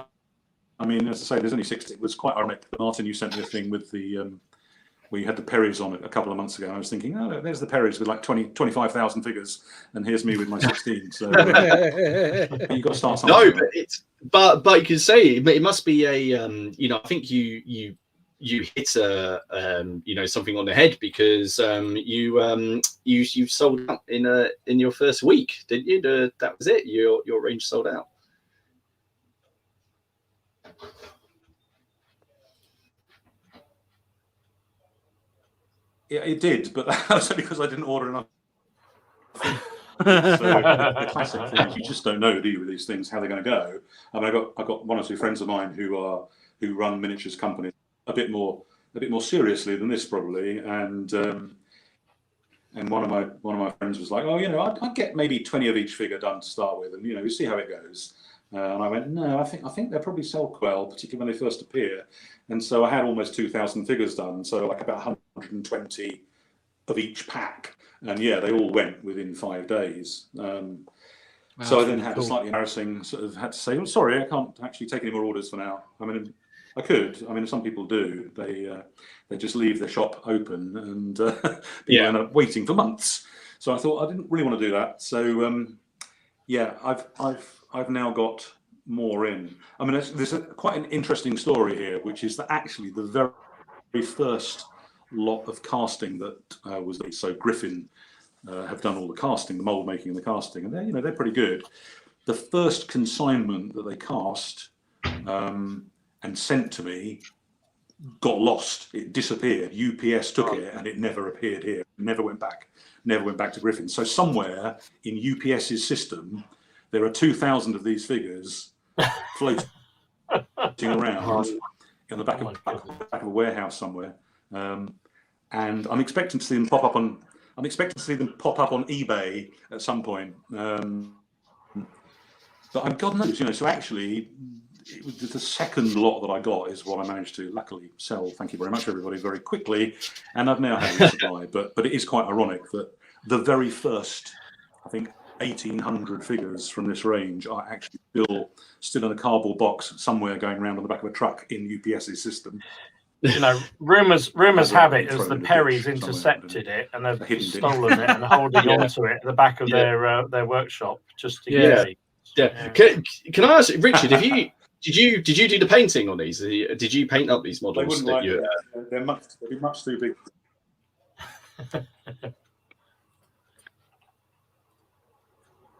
D: I mean, as I say, there's only 60. It was quite ironic. Martin, you sent me a thing with the where you had the Perrys on it a couple of months ago. I was thinking, oh, there's the Perrys with like 25,000 figures, and here's me with my 16. So you've got to start somewhere.
A: No, but you can say it must be a you know, I think you hit a something on the head, because you sold out in your first week, didn't you? That was it. Your range sold out.
D: Yeah, it did, but that was only because I didn't order enough. So the classic thing is you just don't know, do you, with these things, how they're going to go. I mean, I got one or two friends of mine who run miniatures companies a bit more seriously than this probably, and one of my friends was like, oh, you know, I'd get maybe 20 of each figure done to start with, and you know, we see how it goes. And I went, no, I think they'll probably sell well, particularly when they first appear. And so I had almost 2,000 figures done, so like about 120 of each pack. And yeah, they all went within 5 days. So I then had a slightly embarrassing sort of had to say, well, sorry, I can't actually take any more orders for now. I mean, I could. I mean, some people do. They just leave the shop open and people end up waiting for months. So I thought I didn't really want to do that. So yeah, I've now got more in. I mean, there's quite an interesting story here, which is that actually the very first lot of casting that was so Griffin have done all the casting, the mold making and the casting, and they're pretty good. The first consignment that they cast and sent to me got lost. It disappeared. UPS took it and it never appeared here. Never went back to Griffin. So somewhere in UPS's system, there are 2,000 of these figures floating around in the back of a warehouse somewhere, and I'm expecting to see them pop up on eBay at some point. But God knows, you know. So actually, the second lot that I got is what I managed to luckily sell. Thank you very much, everybody, very quickly, and I've now had a supply. But it is quite ironic that the very first, I think, 1,800 figures from this range are actually still in a cardboard box somewhere going around on the back of a truck in UPS's system.
B: You know, rumors have it as the Perrys intercepted it and they've stolen it and holding on to it at the back of their workshop just to get it.
A: Yeah. Can I ask, Richard, did you do the painting on these? Did you paint up these models?
D: They wouldn't they'd be much too big.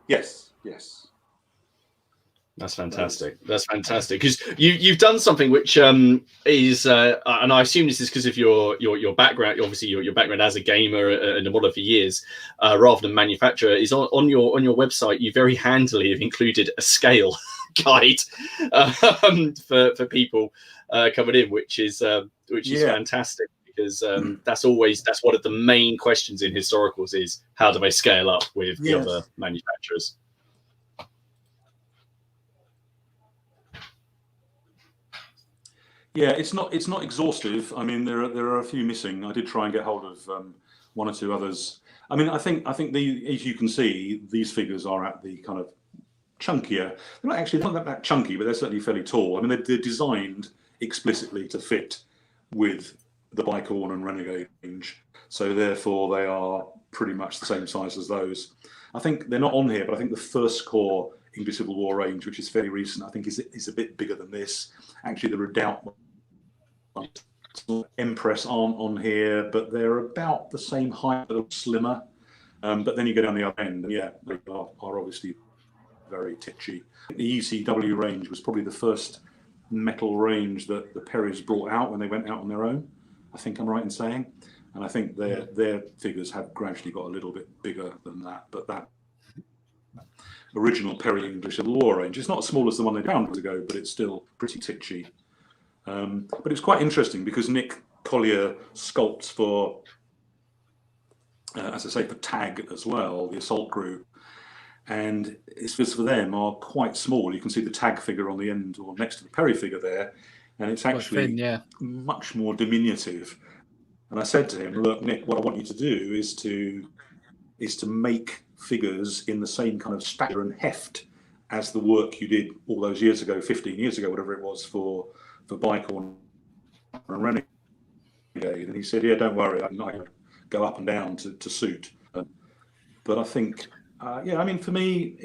D: Yes.
A: That's fantastic. That's fantastic because you've done something which is, and I assume this is because of your background. Obviously, your background as a gamer and a modder for years, rather than manufacturer. Is on your website. You very handily have included a scale guide for people coming in, which is fantastic because that's one of the main questions in historicals is how do they scale up with the other manufacturers.
D: Yeah, it's not exhaustive. I mean, there are a few missing. I did try and get hold of one or two others. I mean, I think as you can see, these figures are at the kind of chunkier. They're not that chunky, but they're certainly fairly tall. I mean, they're designed explicitly to fit with the Bicorn and Renegade range, so therefore they are pretty much the same size as those. I think they're not on here, but I think the first core English Civil War range, which is fairly recent, I think is a bit bigger than this. Actually, the Redoubt Empress aren't on here, but they're about the same height, a little slimmer. But then you go down the other end, and yeah, they are obviously very titchy. The ECW range was probably the first metal range that the Perrys brought out when they went out on their own. I think I'm right in saying, and I think their figures have gradually got a little bit bigger than that. But that original Perry English Civil War range, it's not as small as the one they found ago, but it's still pretty titchy. But it's quite interesting because Nick Collier sculpts for, as I say, for TAG as well, the assault group. And his figures for them are quite small. You can see the TAG figure on the end or next to the Perry figure there. And it's actually much more diminutive. And I said to him, look, Nick, what I want you to do is to make figures in the same kind of stature and heft as the work you did all those years ago, 15 years ago, whatever it was, for Bicorn and Renegade. And he said, yeah, don't worry, I can go up and down to suit. But I think, I mean, for me,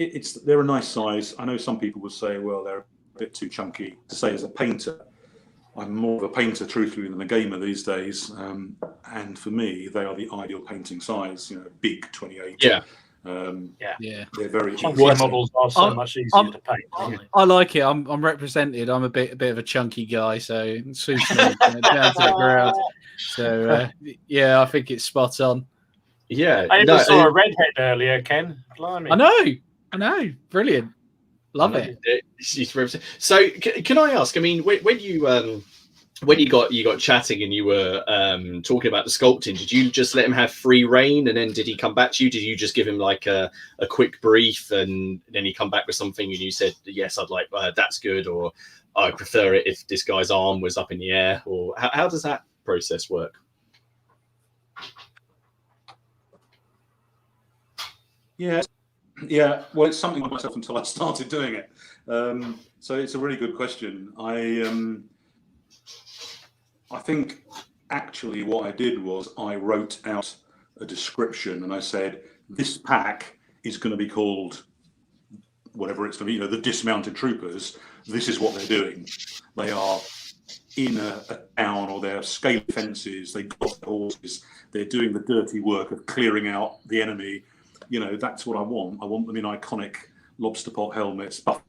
D: they're a nice size. I know some people would say, well, they're a bit too chunky. To say as a painter, I'm more of a painter, truthfully, than a gamer these days. And for me, they are the ideal painting size, big 28.
B: Yeah.
D: They're very
B: chunky models are so much easier to paint.
C: I like it. I'm represented. I'm a bit of a chunky guy, so it suits me down to the ground. So I think it's spot on.
A: Yeah,
B: I even saw a redhead earlier, Ken. Blimey.
C: I know. Brilliant. Love it.
A: So can I ask? I mean, when you got chatting and you were talking about the sculpting, did you just let him have free reign, and then did he come back to you? Did you just give him like a quick brief, and then he come back with something, and you said, yes, I'd like that's good, or I prefer it if this guy's arm was up in the air, or how does that process work?
D: Yeah. Well, it's something like myself until I started doing it. So it's a really good question. I think actually what I did was I wrote out a description and I said, this pack is going to be called whatever it's going to be, the dismounted troopers. This is what they're doing. They are in a town, or they're scaling fences, they've got horses, they're doing the dirty work of clearing out the enemy. That's what I want. I want them in iconic lobster pot helmets, buff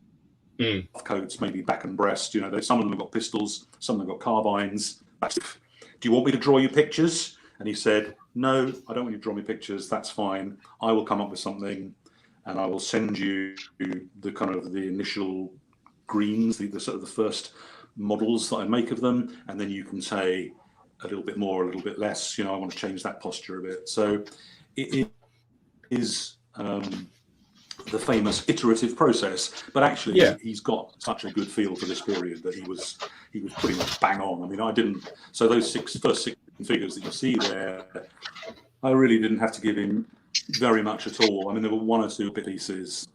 D: coats, maybe back and breast. Some of them have got pistols, some of them have got carbines. Do you want me to draw you pictures? And he said, no, I don't want you to draw me pictures. That's fine. I will come up with something, and I will send you the kind of the initial greens, the sort of the first models that I make of them, and then you can say a little bit more, a little bit less. I want to change that posture a bit. So it is the famous iterative process, but actually he's got such a good feel for this period that he was pretty much bang on. I mean, so those first six figures that you see there, I really didn't have to give him very much at all. I mean, there were one or two bit pieces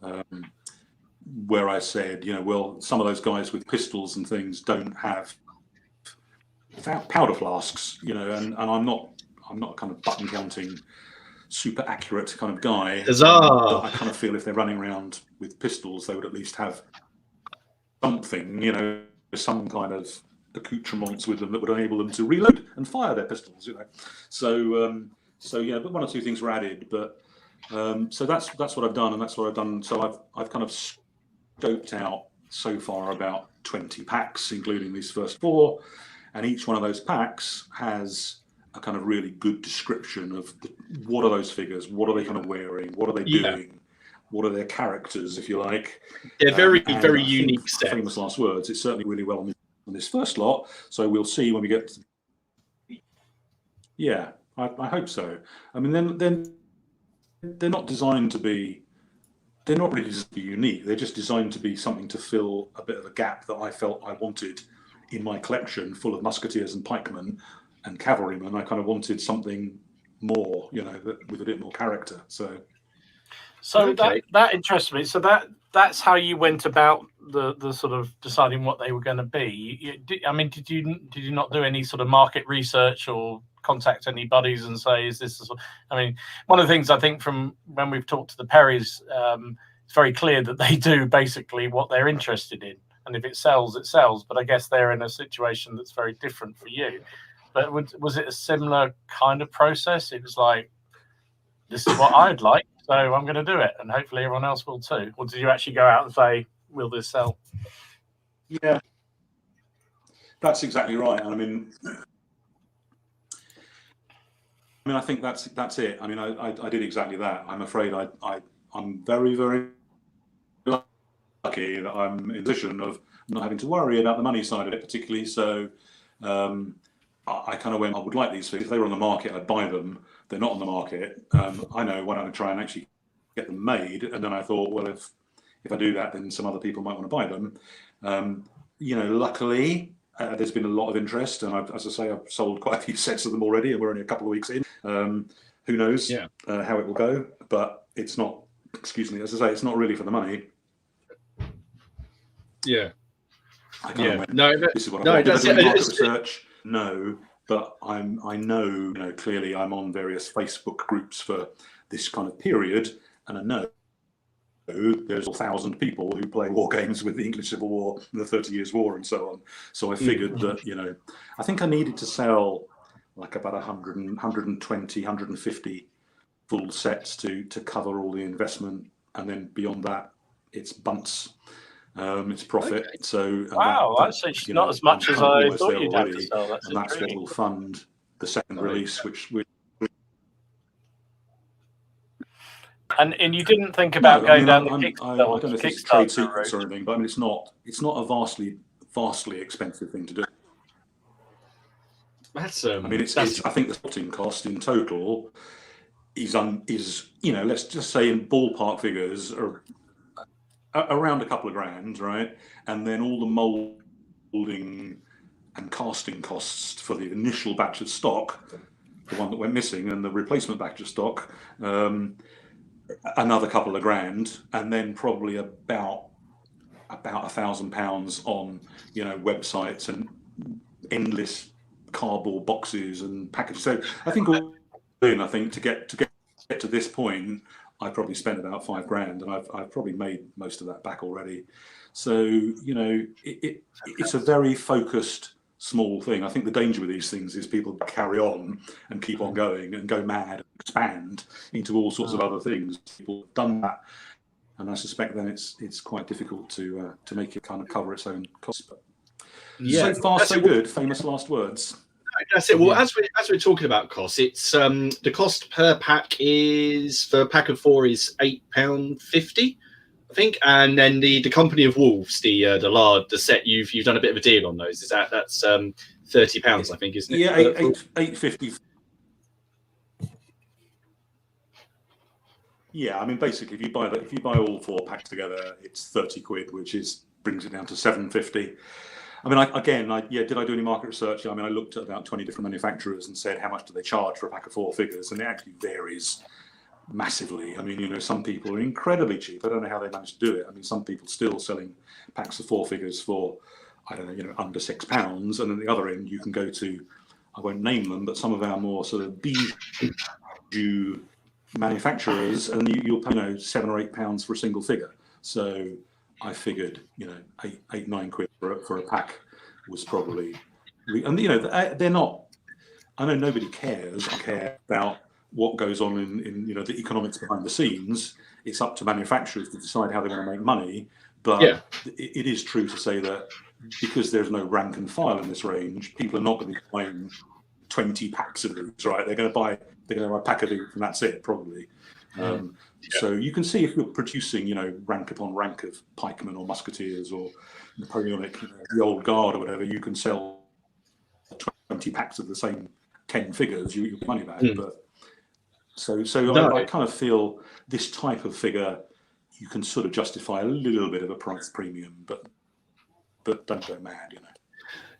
D: where I said, well, some of those guys with pistols and things don't have powder flasks, and I'm not kind of button counting super accurate kind of guy. But I kind of feel if they're running around with pistols, they would at least have something, some kind of accoutrements with them that would enable them to reload and fire their pistols. So yeah, but one or two things were added. But so that's what I've done, and that's what I've done. So I've kind of scoped out so far about 20 packs, including these first 4, and each one of those packs has a kind of really good description of what are those figures, what are they kind of wearing, what are they doing, what are their characters, if you like.
A: They're very,
D: and
A: very
D: I
A: unique
D: think,
A: sets.
D: famous last words, it's certainly really well on this first lot, so we'll see when we get to... Yeah, I hope so. I mean, then they're not designed to be... They're not really just be unique. They're just designed to be something to fill a bit of a gap that I felt I wanted in my collection, full of musketeers and pikemen and cavalrymen. I kind of wanted something more, you know, with a bit more character. So
B: okay. that interests me. So that's how you went about the sort of deciding what they were going to be. Did you not do any sort of market research or contact any buddies and say, is this one of the things I think from when we've talked to the Perrys, it's very clear that they do basically what they're interested in, and if it sells, it sells. But I guess they're in a situation that's very different for you. But was it a similar kind of process? It was like, this is what I'd like, so I'm going to do it, and hopefully everyone else will too. Or did you actually go out and say, will this sell?
D: Yeah, that's exactly right. I think that's it. I mean, I did exactly that. I'm afraid I'm very, very lucky that I'm in a position of not having to worry about the money side of it particularly. So I kind of went, I would like these things. If they were on the market, I'd buy them. They're not on the market. I know, why don't I try and actually get them made? And then I thought, well, if I do that, then some other people might want to buy them. Luckily, there's been a lot of interest, and as I say, I've sold quite a few sets of them already, and we're only a couple of weeks in. Who knows how it will go? But it's not. Excuse me. As I say, it's not really for the money.
A: Yeah.
D: Went,
A: no.
D: This is what I want. Did I do market research? No, but I know, clearly I'm on various Facebook groups for this kind of period, and I know there's 1,000 people who play war games with the English Civil War, the 30 Years' War, and so on. So I figured that, I think I needed to sell like about 100, 120, 150 full sets to cover all the investment, and then beyond that, it's bunts. It's profit. Okay. So
B: that's actually not as much as I thought you'd have to sell.
D: And that's what will fund the second release, which
B: and you didn't think about going down the
D: Kickstarter? I don't know if it's trade secrets or anything, but it's not a vastly expensive thing to do.
A: That's
D: I think the sorting cost in total is let's just say in ballpark figures are around a couple of grand, right? And then all the molding and casting costs for the initial batch of stock, the one that went missing, and the replacement batch of stock, another couple of grand, and then probably about £1,000 on websites and endless cardboard boxes and packages. So I think to get to this point, I probably spent about £5,000, and I've probably made most of that back already. So it's a very focused, small thing. I think the danger with these things is people carry on and keep on going and go mad and expand into all sorts of other things. People have done that, and I suspect then it's quite difficult to make it kind of cover its own costs. But so far so good. Famous last words.
A: That's it. Well, as we're talking about costs, it's the cost per pack is for a pack of 4 is £8.50, I think, and then the Company of Wolves, the set you've done a bit of a deal on those. Is that's £30, I think, isn't it?
D: Yeah, £8.50. Yeah, I mean, basically, if you buy all 4 packs together, it's £30, which brings it down to £7.50. I mean, did I do any market research? I mean, I looked at about 20 different manufacturers and said, how much do they charge for a pack of 4 figures? And it actually varies massively. I mean, some people are incredibly cheap. I don't know how they manage to do it. I mean, some people still selling packs of 4 figures for, I don't know, under £6. And at the other end, you can go to, I won't name them, but some of our more sort of bijou manufacturers, and you'll pay, £7 or £8 for a single figure. So I figured, £8-9 for a pack was probably, and they're not. I know nobody cares. I care about what goes on in the economics behind the scenes. It's up to manufacturers to decide how they want to make money. But
A: Yeah.
D: it is true to say that because there's no rank and file in this range, people are not going to be buying 20 packs of these, right? They're going to buy a pack of these, and that's it, probably. So you can see if you're producing, rank upon rank of pikemen or musketeers or Napoleonic, the old guard or whatever, you can sell 20 packs of the same 10 figures, you get money back. But I kind of feel this type of figure, you can sort of justify a little bit of a price premium, but don't go mad,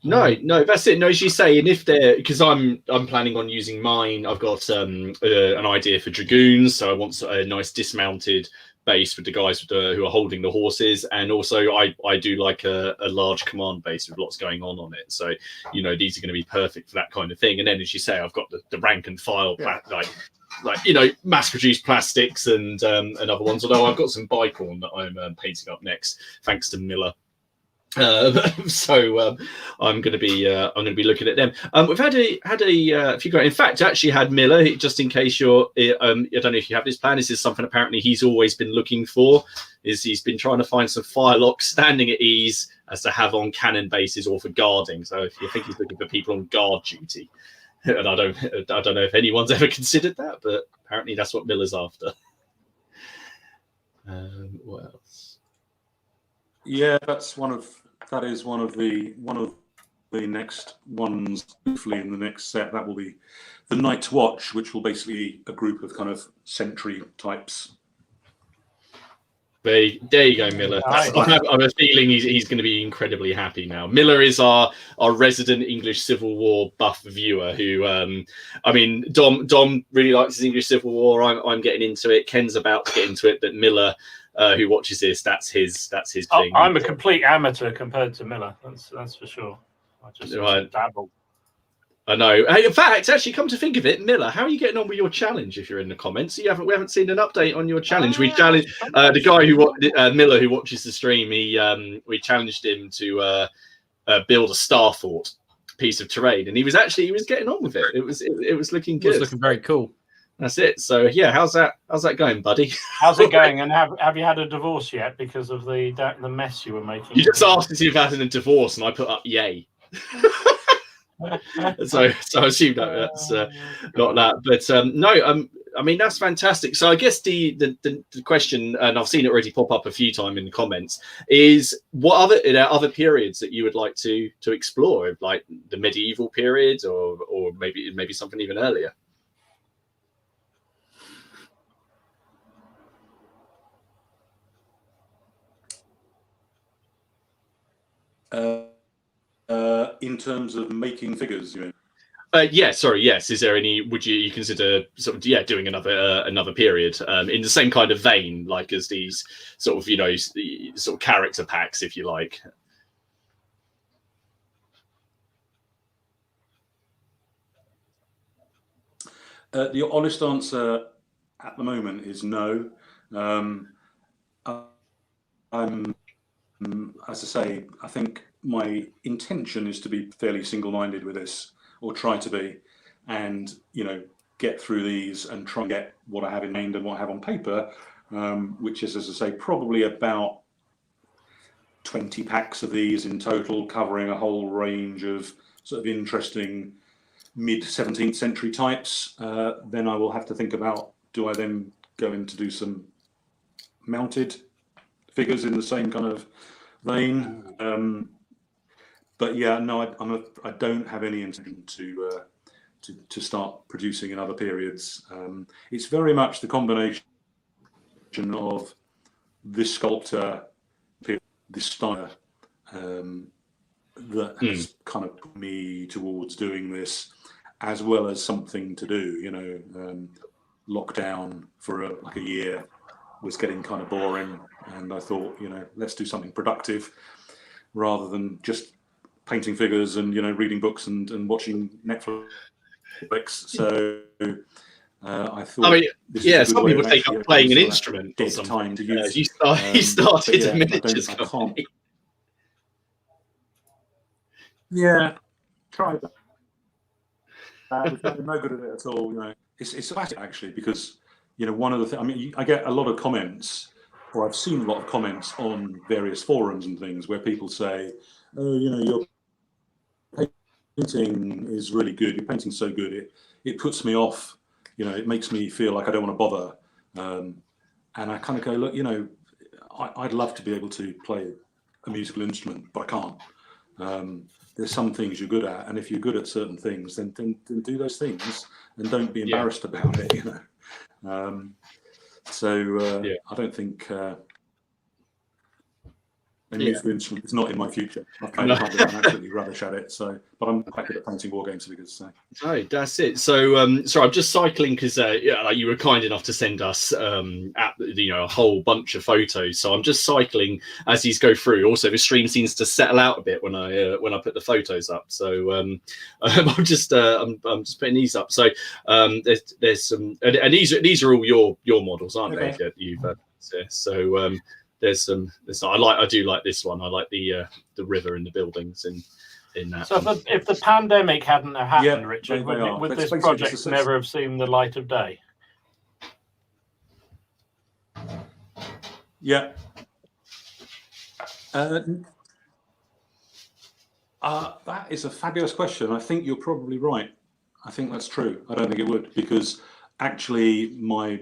A: No, that's it. No, as you say, and if because I'm planning on using mine. I've got an idea for dragoons, so I want a nice dismounted base with the guys who are holding the horses, and also I do like a large command base with lots going on it. So these are going to be perfect for that kind of thing. And then, as you say, I've got the rank and file mass-produced plastics and other ones. Although I've got some bicorn that I'm painting up next, thanks to Miller. So I'm going to be looking at them. We've had a few. In fact, actually had Miller. Just in case you're, I don't know if you have this plan. This is something apparently he's always been looking for. He's been trying to find some firelocks standing at ease as to have on cannon bases or for guarding. So if you think he's looking for people on guard duty, and I don't know if anyone's ever considered that, but apparently that's what Miller's after. What else?
D: Yeah, that is one of the next ones. Hopefully, in the next set, that will be the Night's Watch, which will basically be a group of kind of sentry types.
A: There you go, Miller.
B: Nice.
A: I have a feeling he's going to be incredibly happy now. Miller is our resident English Civil War buff viewer. Who, Dom really likes his English Civil War. I'm getting into it. Ken's about to get into it, but Miller, who watches this, that's his thing.
B: I'm a complete amateur compared to Miller. That's for sure. I just dabble.
A: I know. Hey, in fact, actually, come to think of it, Miller, how are you getting on with your challenge? If you're in the comments, we haven't seen an update on your challenge. We challenged the guy Miller who watches the stream. We challenged him to build a star fort piece of terrain, and he was getting on with it. It was looking good.
C: It was looking very cool.
A: That's it. So yeah, how's that going, buddy?
B: How's it going? And have you had a divorce yet because of the mess you were making?
A: You just asked if you've had a divorce, and I put up yay. so I assume that's not that, but no. I mean, that's fantastic. So I guess the question, and I've seen it already pop up a few times in the comments, is what other periods that you would like to explore, like the medieval period, or maybe something even earlier.
D: In terms of making figures, you mean?
A: Yes. Is there any? Would you consider sort of doing another period in the same kind of vein, like as these sort of sort of character packs, if you like?
D: The honest answer at the moment is no. As I say, I think my intention is to be fairly single-minded with this, or try to be, and get through these and try and get what I have in mind and what I have on paper, which is, as I say, probably about 20 packs of these in total, covering a whole range of sort of interesting mid-17th century types. Then I will have to think about, do I then go in to do some mounted figures in the same kind of vein? But yeah, no, I don't have any intention to start producing in other periods. It's very much the combination of this sculptor, this style, that has kind of put me towards doing this, as well as something to do. Lockdown for a year was getting kind of boring, and I thought, let's do something productive rather than just painting figures and reading books and watching Netflix. So I thought,
A: some people take up playing an instrument or something.
D: Time to use.
A: You started a miniatures company.
D: Yeah, try that. I'm no good at it at all. It's classic actually, because one of the things, I get a lot of comments or I've seen a lot of comments on various forums and things where people say, "Oh, your painting is really good. Your painting's so good, it puts me off. It makes me feel like I don't want to bother." And I kind of go, look, I'd love to be able to play a musical instrument, but I can't. There's some things you're good at, and if you're good at certain things, then do those things and don't be embarrassed about it. I don't think a musical instrument is not in my future. I've played it, I'm absolutely rubbish at it. But I'm quite good at painting Wargames figures. So.
A: Oh, that's it. So, sorry, I'm just cycling because you were kind enough to send us a whole bunch of photos. So I'm just cycling as these go through. Also, the stream seems to settle out a bit when I put the photos up. So I'm just putting these up. So there's some, and these are all your models, aren't they? That you've so. There's some. I do like this one. I like the river and the buildings in that.
B: So if the pandemic hadn't have happened, Richard, would this project never have seen the light of day?
D: Yeah. That is a fabulous question. I think you're probably right. I think that's true. I don't think it would, because actually my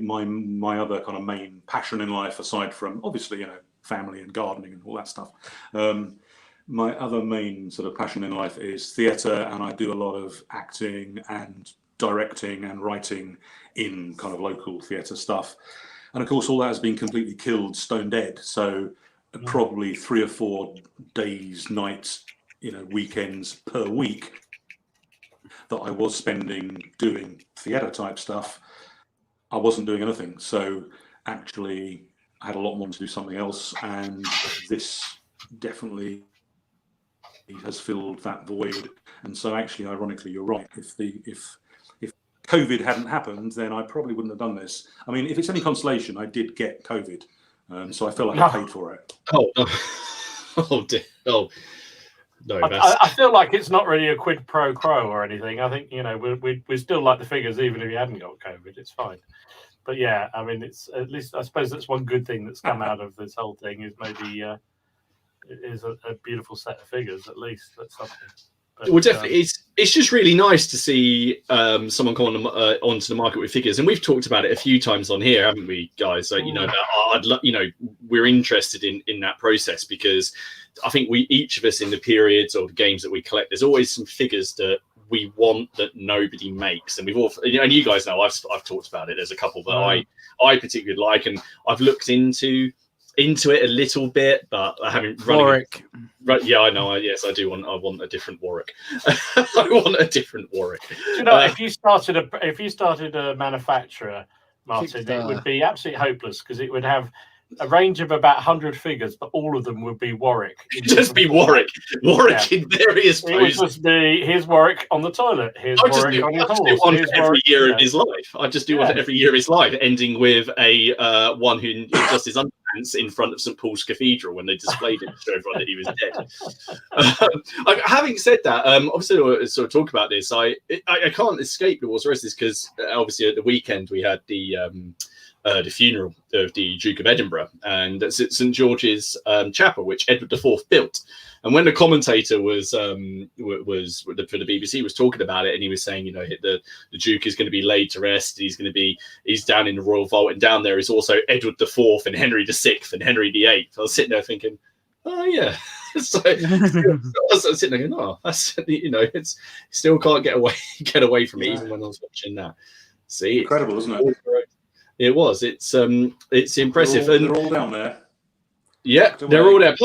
D: other kind of main passion in life, aside from obviously family and gardening and all that stuff, my other main sort of passion in life is theatre, and I do a lot of acting and directing and writing in kind of local theatre stuff. And of course all that has been completely killed, stone dead. So probably 3 or 4 days, nights, weekends per week that I was spending doing theatre type stuff, I wasn't doing anything. So actually I had a lot more to do something else, and this definitely has filled that void. And so actually, ironically, you're right. If COVID hadn't happened, then I probably wouldn't have done this. I mean, if it's any consolation, I did get COVID, so I feel like I paid for it.
A: Oh, oh dear. Oh. No,
B: I feel like it's not really a quid pro quo or anything. I think we still like the figures even if you hadn't got COVID. It's fine. But yeah, I mean, it's at least I suppose that's one good thing that's come out of this whole thing is maybe it is a beautiful set of figures. At least that's something. But,
A: well, definitely, it's just really nice to see someone come onto the market with figures, and we've talked about it a few times on here, haven't we, guys? So, we're interested in that process, because I think each of us in the periods or the games that we collect, there's always some figures that we want that nobody makes, and we've all, and you guys know I've talked about it. There's a couple that I particularly like, and I've looked into it a little bit, but I haven't run
C: Warwick.
A: Right, yeah, I know. Yes, I do want. I want a different Warwick. I want a different Warwick.
B: If you started a manufacturer, Martin, it would be absolutely hopeless, because it would have a range of about 100 figures, but all of them would be Warwick.
A: Just be Warwick. Warwick in various poses.
B: It would just be here's Warwick on the toilet. Here's Warwick on his horse.
A: One every year of his life. I just do one every year of his life, ending with a one who just his underpants in front of St Paul's Cathedral when they displayed it to show everyone that he was dead. Having said that, obviously we'll sort of talk about this. I can't escape the War's Resistance, because obviously at the weekend we had the funeral of the Duke of Edinburgh, and that's at St George's Chapel, which Edward IV built. And when the commentator was for the BBC was talking about it, and he was saying, the Duke is going to be laid to rest. He's down in the Royal Vault, and down there is also Edward IV and Henry VI and Henry VIII. I was sitting there thinking, oh yeah. So I was sitting there going, oh, that's it's still can't get away from it, even when I was watching that. See,
D: incredible, isn't it?
A: It was. It's impressive.
D: They're all down there.
A: Yeah, they're all there.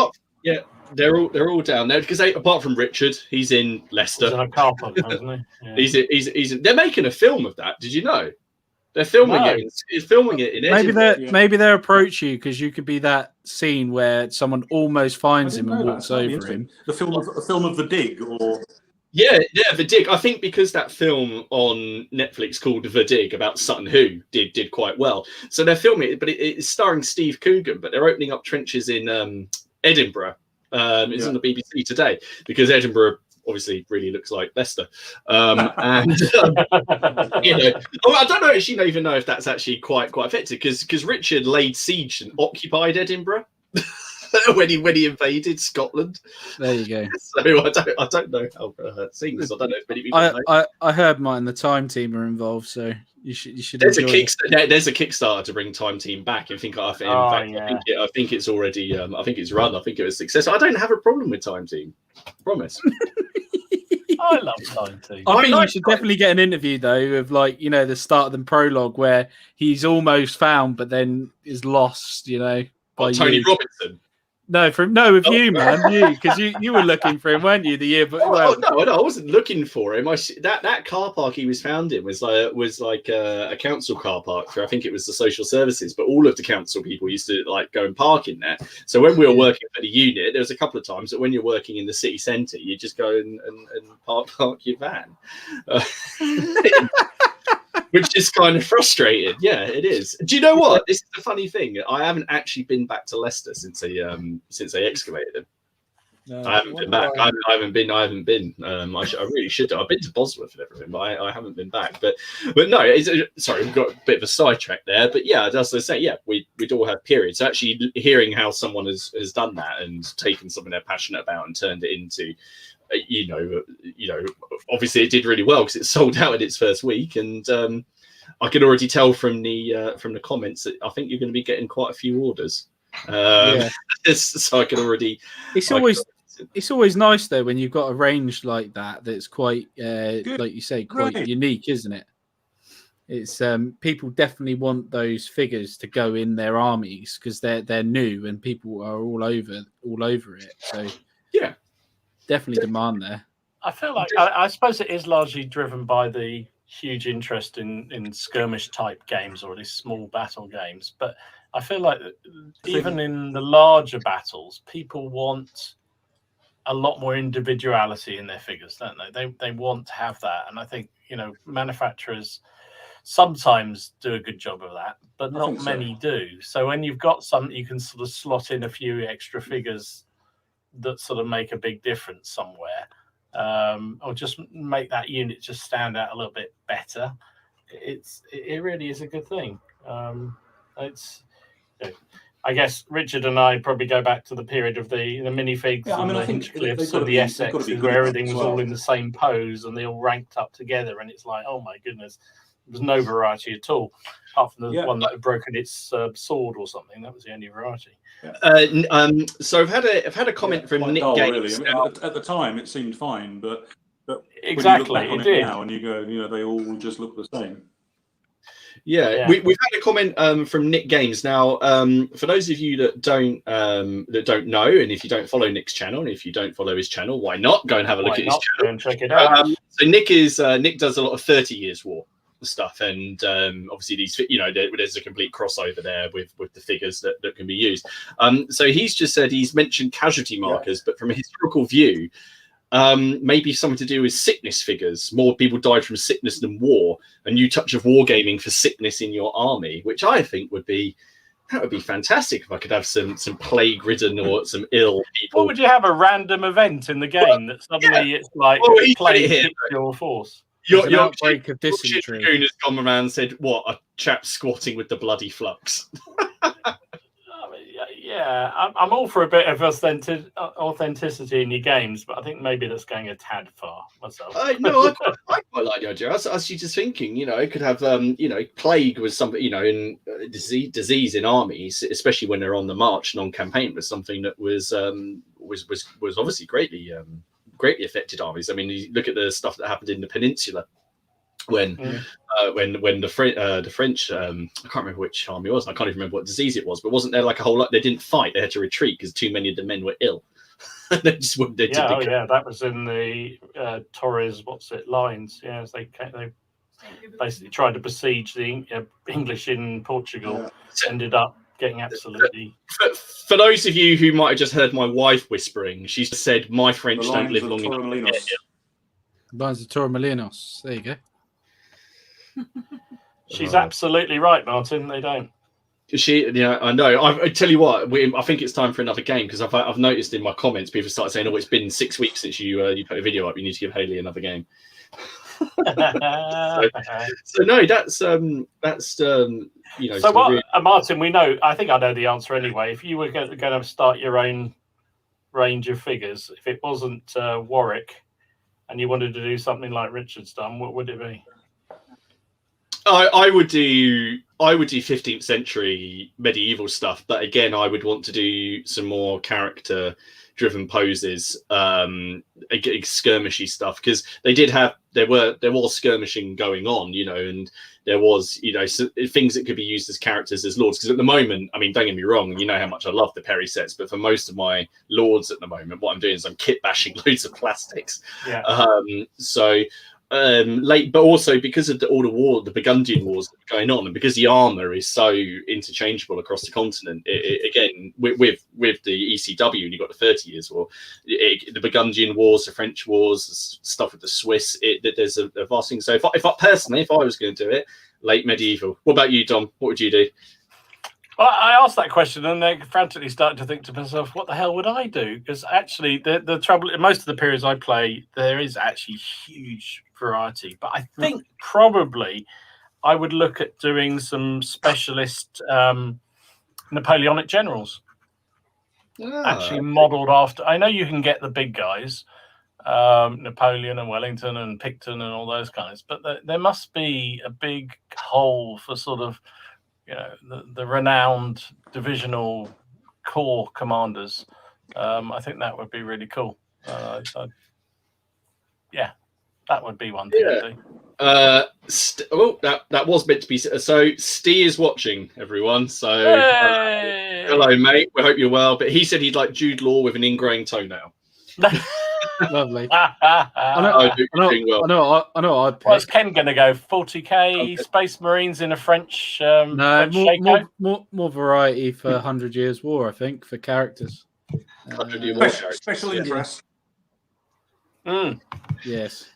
A: They're all down there, because apart from Richard, he's in Leicester.
B: He's in a car park, isn't he? Yeah.
A: He's they're making a film of that. Did you know? They're filming it. It's filming it in Edinburgh.
C: Maybe they approach you because you could be that scene where someone almost finds him and walks over him.
D: The film of The Dig, or.
A: Yeah, The Dig. I think because that film on Netflix called The Dig about Sutton Hoo did quite well. So they're filming it, but it's starring Steve Coogan, but they're opening up trenches in Edinburgh. It's on the BBC today, because Edinburgh obviously really looks like Leicester. And you know, I don't know actually even know if that's actually quite effective, because Richard laid siege and occupied Edinburgh when he invaded Scotland.
C: There you go.
A: So I don't know how it seems. I don't know if many people know.
C: I heard mine. The Time Team are involved, so you should.
A: There's a Kickstarter to bring Time Team back. I think it's already. I think it's run. I think it was successful. I don't have a problem with Time Team. Promise.
B: I love Time Team.
C: I think you should definitely get an interview though of, like, you know, the start of the prologue where he's almost found but then is lost. You know, by
A: Tony Robinson.
C: With you, man, because you were looking for him, weren't you? The year, but
A: no, I wasn't looking for him. That car park he was found in was like a council car park for, I think it was the social services, but all of the council people used to like go and park in there. So when we were working for the unit, there was a couple of times that when you're working in the city centre, you just go and park your van. Which is kind of frustrating. Yeah, it is. Do you know what? This is the funny thing. I haven't actually been back to Leicester since they excavated it. No, I haven't been back. I haven't been. I really should. I've been to Bosworth and everything, but I haven't been back. But no. Sorry, we've got a bit of a sidetrack there. But yeah, as I say, yeah, we'd all have periods. So actually, hearing how someone has done that and taken something they're passionate about and turned it into, you know, obviously it did really well because it sold out in its first week, and I can already tell from the comments that I think you're going to be getting quite a few orders. So I can already. It's always nice though when you've got a range like that that's quite, like you say, quite unique, isn't it? It's people definitely want those figures to go in their armies because they're new and people are all over it. So yeah. Definitely demand there.
B: I feel like I suppose it is largely driven by the huge interest in skirmish type games or these small battle games. But I feel like even in the larger battles, people want a lot more individuality in their figures, don't they? They want to have that, and I think, you know, manufacturers sometimes do a good job of that, but not many do. So when you've got some, you can sort of slot in a few extra figures that sort of make a big difference somewhere, or just make that unit just stand out a little bit better. It really is a good thing. I guess Richard and I probably go back to the period of the minifigs and the Hinchcliffes and the Essexes, where everything was all in the same pose and they all ranked up together, and it's like, oh my goodness, there was no variety at all, apart from the one that had broken its sword or something. That was the only variety.
A: So I've had a comment from Nick Games.
D: Really. I mean, at the time it seemed fine, but
B: exactly,
D: when you look back on it now and you go, you know, they all just look the same.
A: Yeah. We've had a comment from Nick Games. Now, for those of you that don't know, and if you don't follow Nick's channel, and if you don't follow his channel, why not go and have a look at his channel
B: and check it out?
A: So Nick does a lot of 30 Years War stuff, and obviously these, you know, there's a complete crossover there with the figures that can be used. So he's just said he's mentioned casualty markers, but from a historical view, maybe something to do with sickness figures. More people died from sickness than war. A new touch of wargaming for sickness in your army, which I think would be fantastic if I could have some plague-ridden or some ill people.
B: What would you have, a random event in the game that suddenly it's like plague hits your force?
A: Your outbreak of dysentery. Dragoon has gone around and said, "What, a chap squatting with the bloody flux."
B: Yeah, I'm all for a bit of authenticity in your games, but I think maybe that's going a tad far myself.
A: I quite like the idea. I was actually just thinking, you know, it could have, you know, plague was something, you know, in disease in armies, especially when they're on the march and on campaign, was something that was obviously greatly affected armies. I mean, you look at the stuff that happened in the Peninsula when the French, I can't remember which army it was. I can't even remember what disease it was, but wasn't there like a whole lot? They didn't fight; they had to retreat because too many of the men were ill. They just wouldn't.
B: That was in the Torres lines. Yeah, they basically tried to besiege the English in Portugal. Ended up getting absolutely.
A: For those of you who might have just heard my wife whispering, she said, "My French don't live long enough."
C: Lines of Torremolinos. There you go.
B: She's absolutely right, Martin. They don't.
A: Yeah, I know. I tell you what, I think it's time for another game because I've noticed in my comments people started saying, "Oh, it's been 6 weeks since you put a video up. You need to give Haley another game." so no, that's you know.
B: So what,
A: really...
B: Martin? We know. I think I know the answer anyway. If you were going to start your own range of figures, if it wasn't Warwick, and you wanted to do something like Richard's done, what would it be?
A: I would do 15th century medieval stuff, but again, I would want to do some more character-driven poses, skirmishy stuff, because there was skirmishing going on, you know, and there was, you know, things that could be used as characters as lords. Because at the moment, I mean, don't get me wrong, you know how much I love the Perry sets, but for most of my lords at the moment, what I'm doing is I'm kit bashing loads of plastics.
B: Yeah.
A: But also because of all the Burgundian wars that are going on, and because the armor is so interchangeable across the continent, again with the ECW, and you've got the 30 Years' War, the Burgundian wars, the French wars, the stuff with the Swiss, there's a vast thing. So if I was going to do it, late medieval. What about you, Dom? What would you do?
B: Well, I asked that question and then frantically started to think to myself, what the hell would I do? Because actually, the trouble in most of the periods I play, there is actually huge variety. But I think probably I would look at doing some specialist Napoleonic generals. Actually modelled after. I know you can get the big guys, Napoleon and Wellington and Picton and all those guys, but there must be a big hole for sort of, you know, the renowned divisional corps commanders. I think that would be really cool. Yeah, that would be one thing to do.
A: That was meant to be. So Steve is watching, everyone. So hello, mate. We hope you're well. But he said he'd like Jude Law with an ingrained toenail.
C: Lovely.
A: I know.
B: What's Ken going to go? 40k Space Marines in a French? French
C: more variety for 100 Years' War, I think, for characters.
D: Special interest.
C: Yes.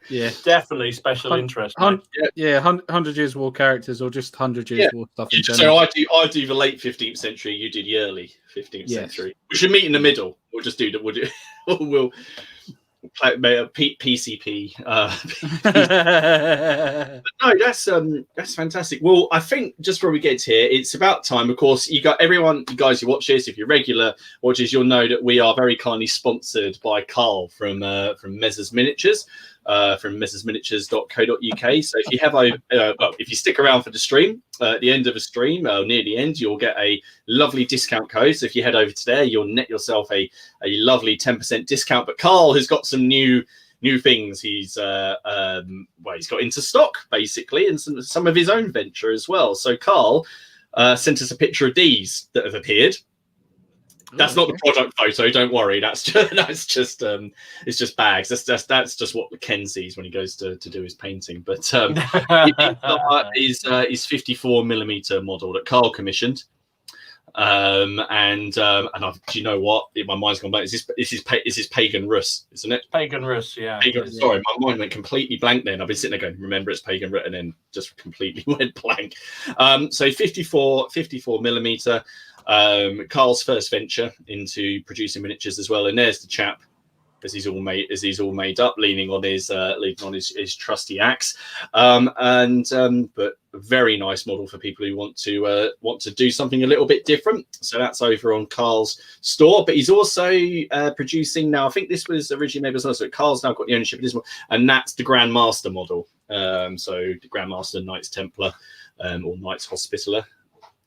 C: Yeah,
B: definitely special interest.
C: 100 Years' War characters, or just 100 Years' War stuff. In
A: so I do the late 15th century. You do the early 15th century. We should meet in the middle. We'll just do that. We'll play PCP. No, that's fantastic. Well, I think just before we get here, it's about time. Of course, you guys who watch this, if you're regular watchers, you'll know that we are very kindly sponsored by Carl from Mezzers Miniatures. From mezzersminiatures.co.uk. So if you have if you stick around for the stream, at the end of the stream, near the end, you'll get a lovely discount code. So if you head over to there, you'll net yourself a lovely 10% discount. But Carl has got some new things. He's he's got into stock basically, and some of his own venture as well. So Carl sent us a picture of these that have appeared. That's not the product photo. Don't worry. It's just bags. That's just what Ken sees when he goes to do his painting. But his 54mm model that Carl commissioned. Do you know what? My mind's gone blank. This is Pagan Rus, isn't it?
B: Pagan Rus, yeah.
A: Sorry, my mind went completely blank then. I've been sitting there going, remember it's Pagan Rus, and then just completely went blank. So 54mm. Carl's first venture into producing miniatures as well, and there's the chap as he's all made up, leaning on his trusty axe, but a very nice model for people who want to do something a little bit different. So that's over on Carl's store, but he's also producing now. I think this was originally made as well, so Carl's now got the ownership of this one, and that's the Grandmaster model. So the Grandmaster Knights Templar or Knights Hospitaller.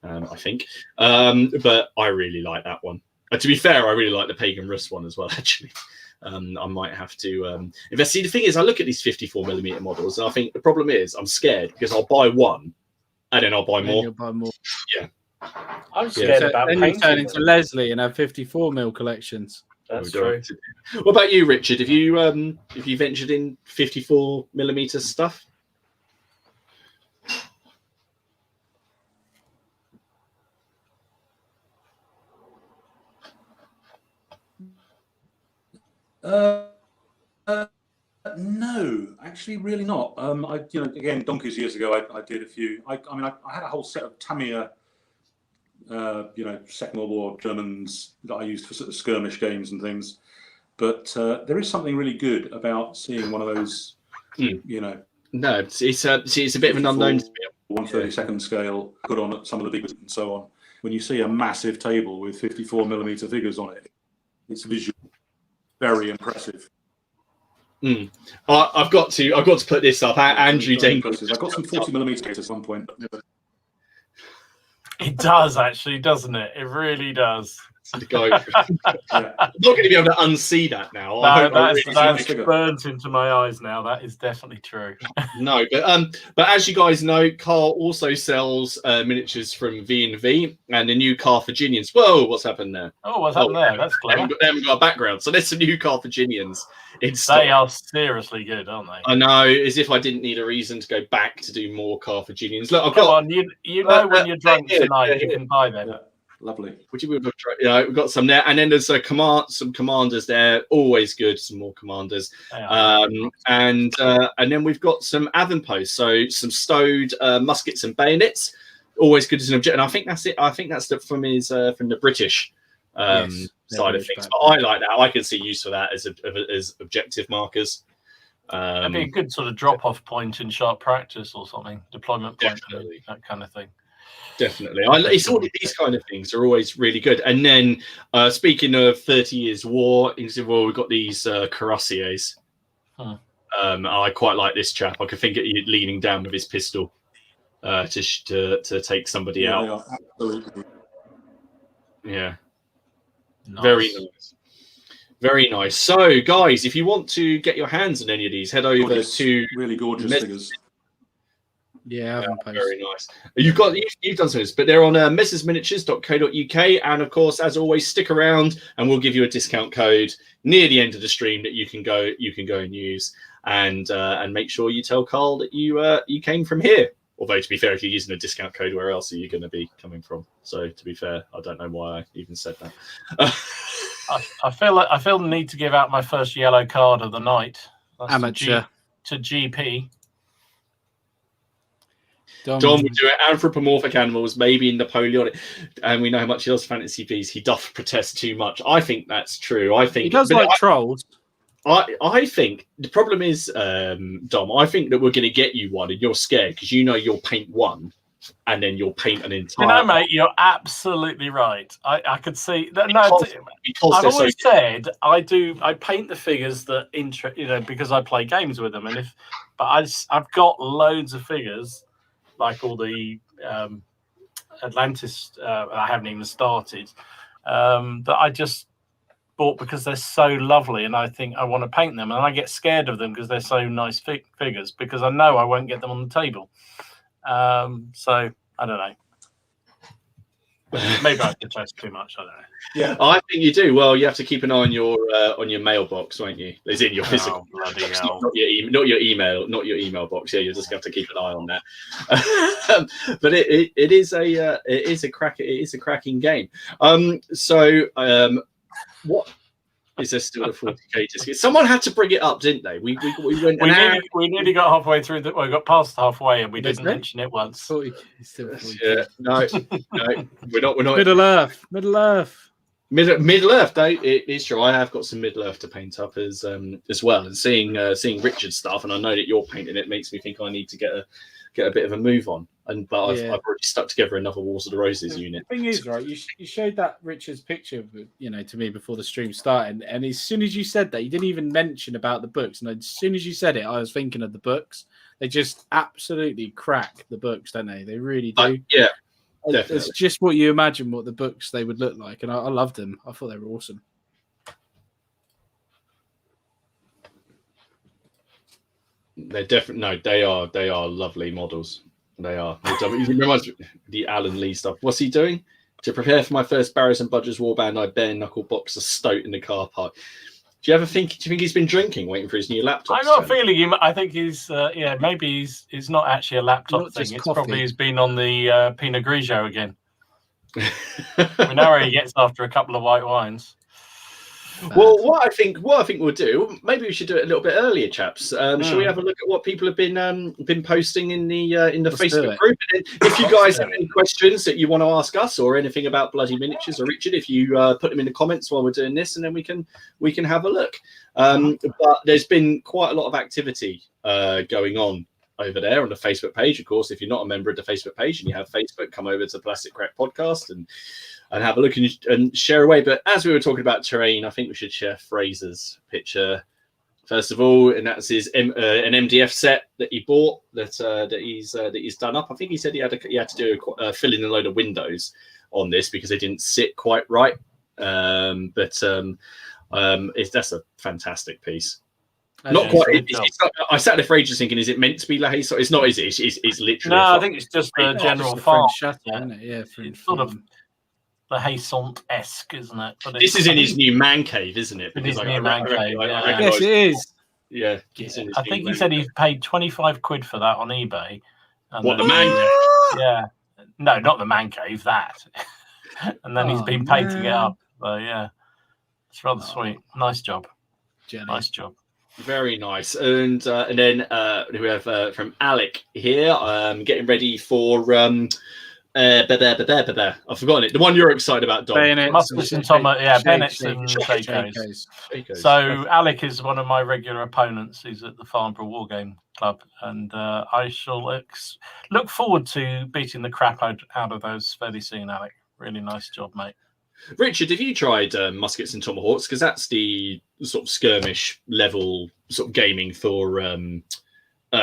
A: I think, but I really like that one. To be fair, I really like the Pagan Rus one as well. Actually, I might have to invest. See, the thing is, I look at these 54mm models, and I think the problem is I'm scared because I'll buy one, and then I'll buy more.
C: You'll buy more.
A: Yeah,
B: I'm scared about painting.
C: Then you turn into Leslie and have 54mm collections.
B: That's true.
A: What about you, Richard? Have you ventured in 54mm stuff?
D: No, actually, really not. Again, donkeys years ago, I did a few. I had a whole set of Tamiya Second World War Germans that I used for sort of skirmish games and things. But there is something really good about seeing one of those,
A: No, it's a bit of an unknown.
D: 1/32 scale put on at some of the big and so on. When you see a massive table with 54mm figures on it, it's visually very impressive.
A: I've got to put this up. Andrew Jenkins.
D: I've got some 40mm at one point.
B: It does actually, doesn't it? It really does.
A: I'm not going to be able to unsee that now.
B: No, that's burnt into my eyes now. That is definitely true.
A: No, but as you guys know, Carl also sells miniatures from V&V and the new Carthaginians. Whoa, what's happened there?
B: Oh, what's happened there? That's clever.
A: They haven't got a background, so there's some new Carthaginians in stock.
B: They are seriously good, aren't they?
A: I know, as if I didn't need a reason to go back to do more Carthaginians. Look,
B: Come on, you know when you're drunk tonight, you can buy them.
D: Yeah. Lovely.
A: Would you be able to try? Yeah, we've got some there, and then there's some commanders there. Always good, some more commanders, and then we've got some avant-posts, so some stowed muskets and bayonets. Always good as an object, and I think that's it. I think that's from the British side of things. But I like that. I can see use for that as objective markers.
B: That'd be a good sort of drop-off point in sharp practice or something, deployment point, that kind of thing.
A: Definitely. It's all these kind of things are always really good. And then speaking of 30 Years War, in Civil War, we've got these cuirassiers. I quite like this chap. I could think of you leaning down with his pistol to take somebody out.
D: Yeah, absolutely.
A: Yeah.
B: Nice.
A: Very nice. Very nice. So, guys, if you want to get your hands on any of these, head over to
D: really gorgeous figures.
C: Yeah,
A: very nice. You've done some of this, but they're on messersminiatures.co.uk, and of course, as always, stick around, and we'll give you a discount code near the end of the stream that you can go and use, and make sure you tell Carl that you came from here. Although, to be fair, if you're using a discount code, where else are you going to be coming from? So, to be fair, I don't know why I even said that.
B: I feel the need to give out my first yellow card of the night. That's
C: amateur
B: to GP.
A: Dom would do it. Anthropomorphic animals, maybe Napoleonic, and we know how much he loves fantasy beasts. He doth protest too much. I think that's true. I think
C: he does like trolls.
A: I think the problem is, Dom, I think that we're going to get you one, and you're scared because you know you'll paint one, and then you'll paint an entire.
B: You know, mate, you're absolutely right. I could see that. Because I've always said I paint the figures that because I play games with them, I've got loads of figures. Like all the Atlantis, I haven't even started, that I just bought because they're so lovely, and I think I want to paint them, and I get scared of them because they're so nice figures, because I know I won't get them on the table. So I don't know. Maybe I protest too much. I don't know.
A: Yeah, I think you do. Well, you have to keep an eye on your mailbox, won't you? It's in your physical
B: bloody
A: box,
B: hell.
A: not your email box. Yeah, you just have to keep an eye on that. But it is a cracking game. What is there still a 40k disc? Someone had to bring it up, didn't they? We
B: nearly got halfway through. We got past halfway, and we didn't mention it once.
A: No, we're not.
C: Middle Earth.
A: Middle Earth, though, it is true. I have got some Middle Earth to paint up as well, and seeing Richard's stuff, and I know that you're painting it, makes me think I need to get a bit of a move on. But I've already stuck together another Wars of the Roses unit.
C: The thing is, right, you showed that Richard's picture, to me before the stream started, and as soon as you said that, you didn't even mention about the books. And as soon as you said it, I was thinking of the books. They just absolutely crack the books, don't they? They really do.
A: Yeah, definitely.
C: It's just what you imagine what the books they would look like, and I loved them. I thought they were awesome.
A: They're definitely they are lovely models. They are. It reminds me the Alan Lee stuff. What's he doing? To prepare for my first Barrows and Budgers warband, I bare knuckle box a stoat in the car park. Do you think he's been drinking, waiting for his new laptop?
B: I'm not feeling him. I think he's maybe it's not actually a laptop thing. It's probably he's been on the Pinot Grigio again. We know where he gets after a couple of white wines.
A: Well, what I think we'll do, maybe we should do it a little bit earlier, chaps. Shall we have a look at what people have been posting in the Facebook group? And if you guys have any questions that you want to ask us, or anything about Bloody Miniatures or Richard, if you put them in the comments while we're doing this, and then we can have a look. But there's been quite a lot of activity going on over there on the Facebook page. Of course, if you're not a member of the Facebook page and you have Facebook, come over to Plastic Crack Podcast and have a look and share away. But as we were talking about terrain, I think we should share Fraser's picture first of all, and that's his an MDF set that he bought that he's done up. I think he said he had to do fill in a load of windows on this because they didn't sit quite right. That's a fantastic piece. Not quite. I sat there for ages thinking, is it meant to be LaHaye? So it's not, is it? It's literally.
B: No, I think it's just a general font.
C: Isn't it? Yeah,
B: it's sort of LaHaye-esque, isn't it? But
A: this is in his new man cave, isn't it?
B: Because new man cave.
C: Yes, it is.
A: Yeah.
B: I think he said he paid 25 quid for that on eBay.
A: What, the man cave?
B: Yeah. No, not the man cave, that. And then he's been painting it up. So, yeah. It's rather sweet. Nice job.
C: Jenny.
B: Nice job.
A: Very nice. And then we have from Alec here, getting ready for I've forgotten it. The one you're excited about, Dom.
B: Muskets and Bennetts and Shakos. So Alec is one of my regular opponents. He's at the Farnborough Wargame Club, and I shall look forward to beating the crap out of those fairly soon, Alec. Really nice job, mate. Richard,
A: have you tried Muskets and Tomahawks? Because that's the sort of skirmish level sort of gaming for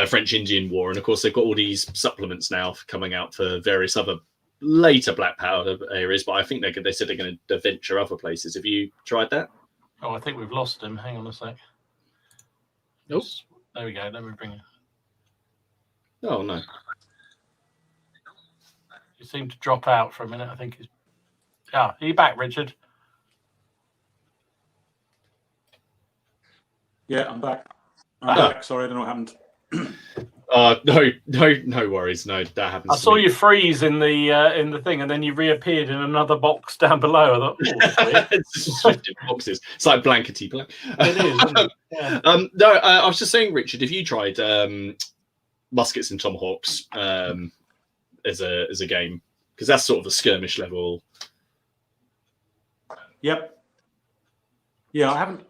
A: French Indian War, and of course they've got all these supplements now coming out for various other later black powder areas. But I think they said they're going to venture other places. Have you tried that?
B: Oh, I think we've lost him. Hang on a sec.
C: Nope.
B: There we go. Let me bring it.
A: Oh no.
B: You seem to drop out for a minute. I think he's. Are you back, Richard?
D: Yeah, I'm back. I'm back. Sorry, I don't know what happened.
A: No worries. No, that happens.
B: I saw you freeze in the thing, and then you reappeared in another box down below. I thought,
A: it's shifted boxes. It's like blankety blank.
B: It is. Isn't it? Yeah.
A: No, I was just saying, Richard, have you tried Muskets and Tomahawks as a game? Because that's sort of a skirmish level.
D: Yep. Yeah, I haven't.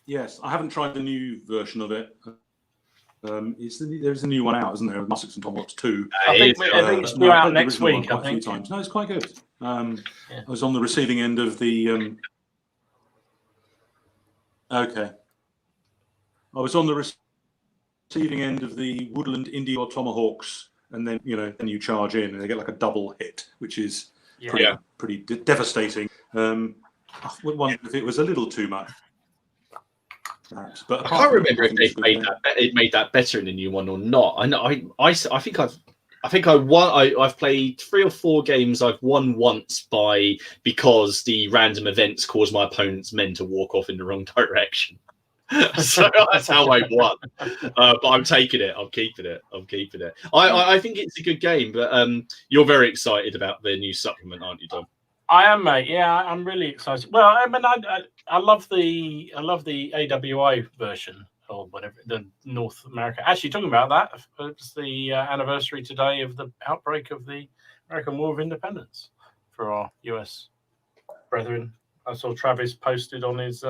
D: Yes, I haven't tried the new version of it. There's a new one out, isn't there? Muskets and Tomahawks 2.
B: I think it's due out next week.
D: Quite a few times. No, it's quite good. I was on the receiving end of the. Okay. I was on the receiving end of the Woodland Indy or Tomahawks, and then you charge in, and they get like a double hit, which is pretty devastating. I wonder if it was a little too much. Perhaps, but
A: I can't remember if they made that better in the new one or not. I know. I think I won. I've played 3 or 4 games. I've won once because the random events caused my opponent's men to walk off in the wrong direction. So that's how I won. But I'm taking it. I'm keeping it. I think it's a good game. But you're very excited about the new supplement, aren't you, Dom?
B: I am, mate. Yeah, I'm really excited. Well, I mean, I love the AWI version or whatever, the North America. Actually, talking about that, it's the anniversary today of the outbreak of the American War of Independence for our US brethren. I saw Travis posted on his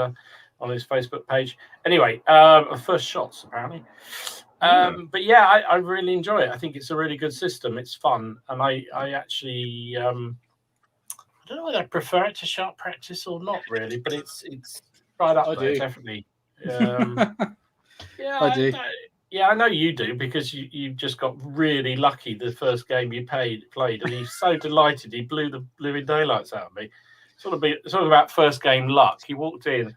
B: Facebook page. Anyway, first shots apparently. But yeah, I really enjoy it. I think it's a really good system. It's fun, and I actually. I don't know whether I prefer it to sharp practice or not, really, but it's right up there, definitely. Yeah,
C: I do.
B: I know you do, because you just got really lucky the first game you played, and he's so delighted he blew the living daylights out of me. It's all about first game luck. He walked in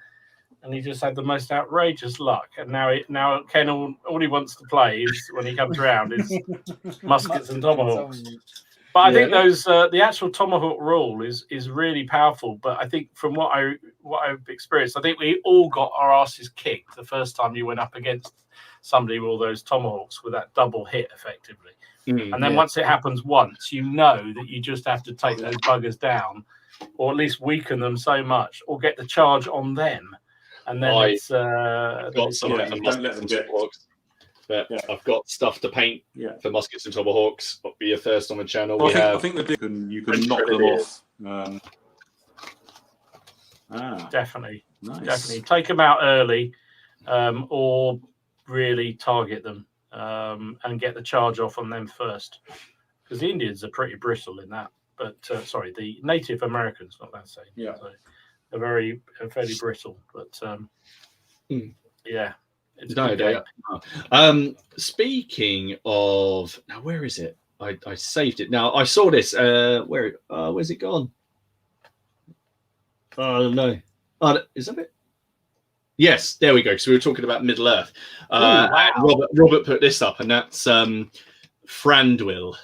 B: and he just had the most outrageous luck, and now Ken all he wants to play is when he comes around is Muskets and Tomahawks. But I think the actual Tomahawk rule is really powerful. But I think from what I've experienced, I think we all got our asses kicked the first time you went up against somebody with all those Tomahawks with that double hit, effectively. And then once it happens once, you know that you just have to take those buggers down, or at least weaken them so much, or get the charge on them. And then
A: I've got some of it for
D: don't let them get.
A: But I've got stuff to paint for muskets and tomahawks. That'll be a first on the channel.
D: I think you can knock them off.
B: Definitely,
D: nice.
B: definitely take them out early, or really target them and get the charge off on them first, because the Indians are pretty brittle in that. But sorry, the Native Americans, not that same.
D: Yeah,
B: so they're fairly brittle. But yeah.
A: Speaking of, now where is it? I saved it. Now I saw this. Where's it gone? Oh no. Is that it? Yes, there we go. So we were talking about Middle Earth.
B: Wow.
A: Robert put this up, and that's Frandwyl.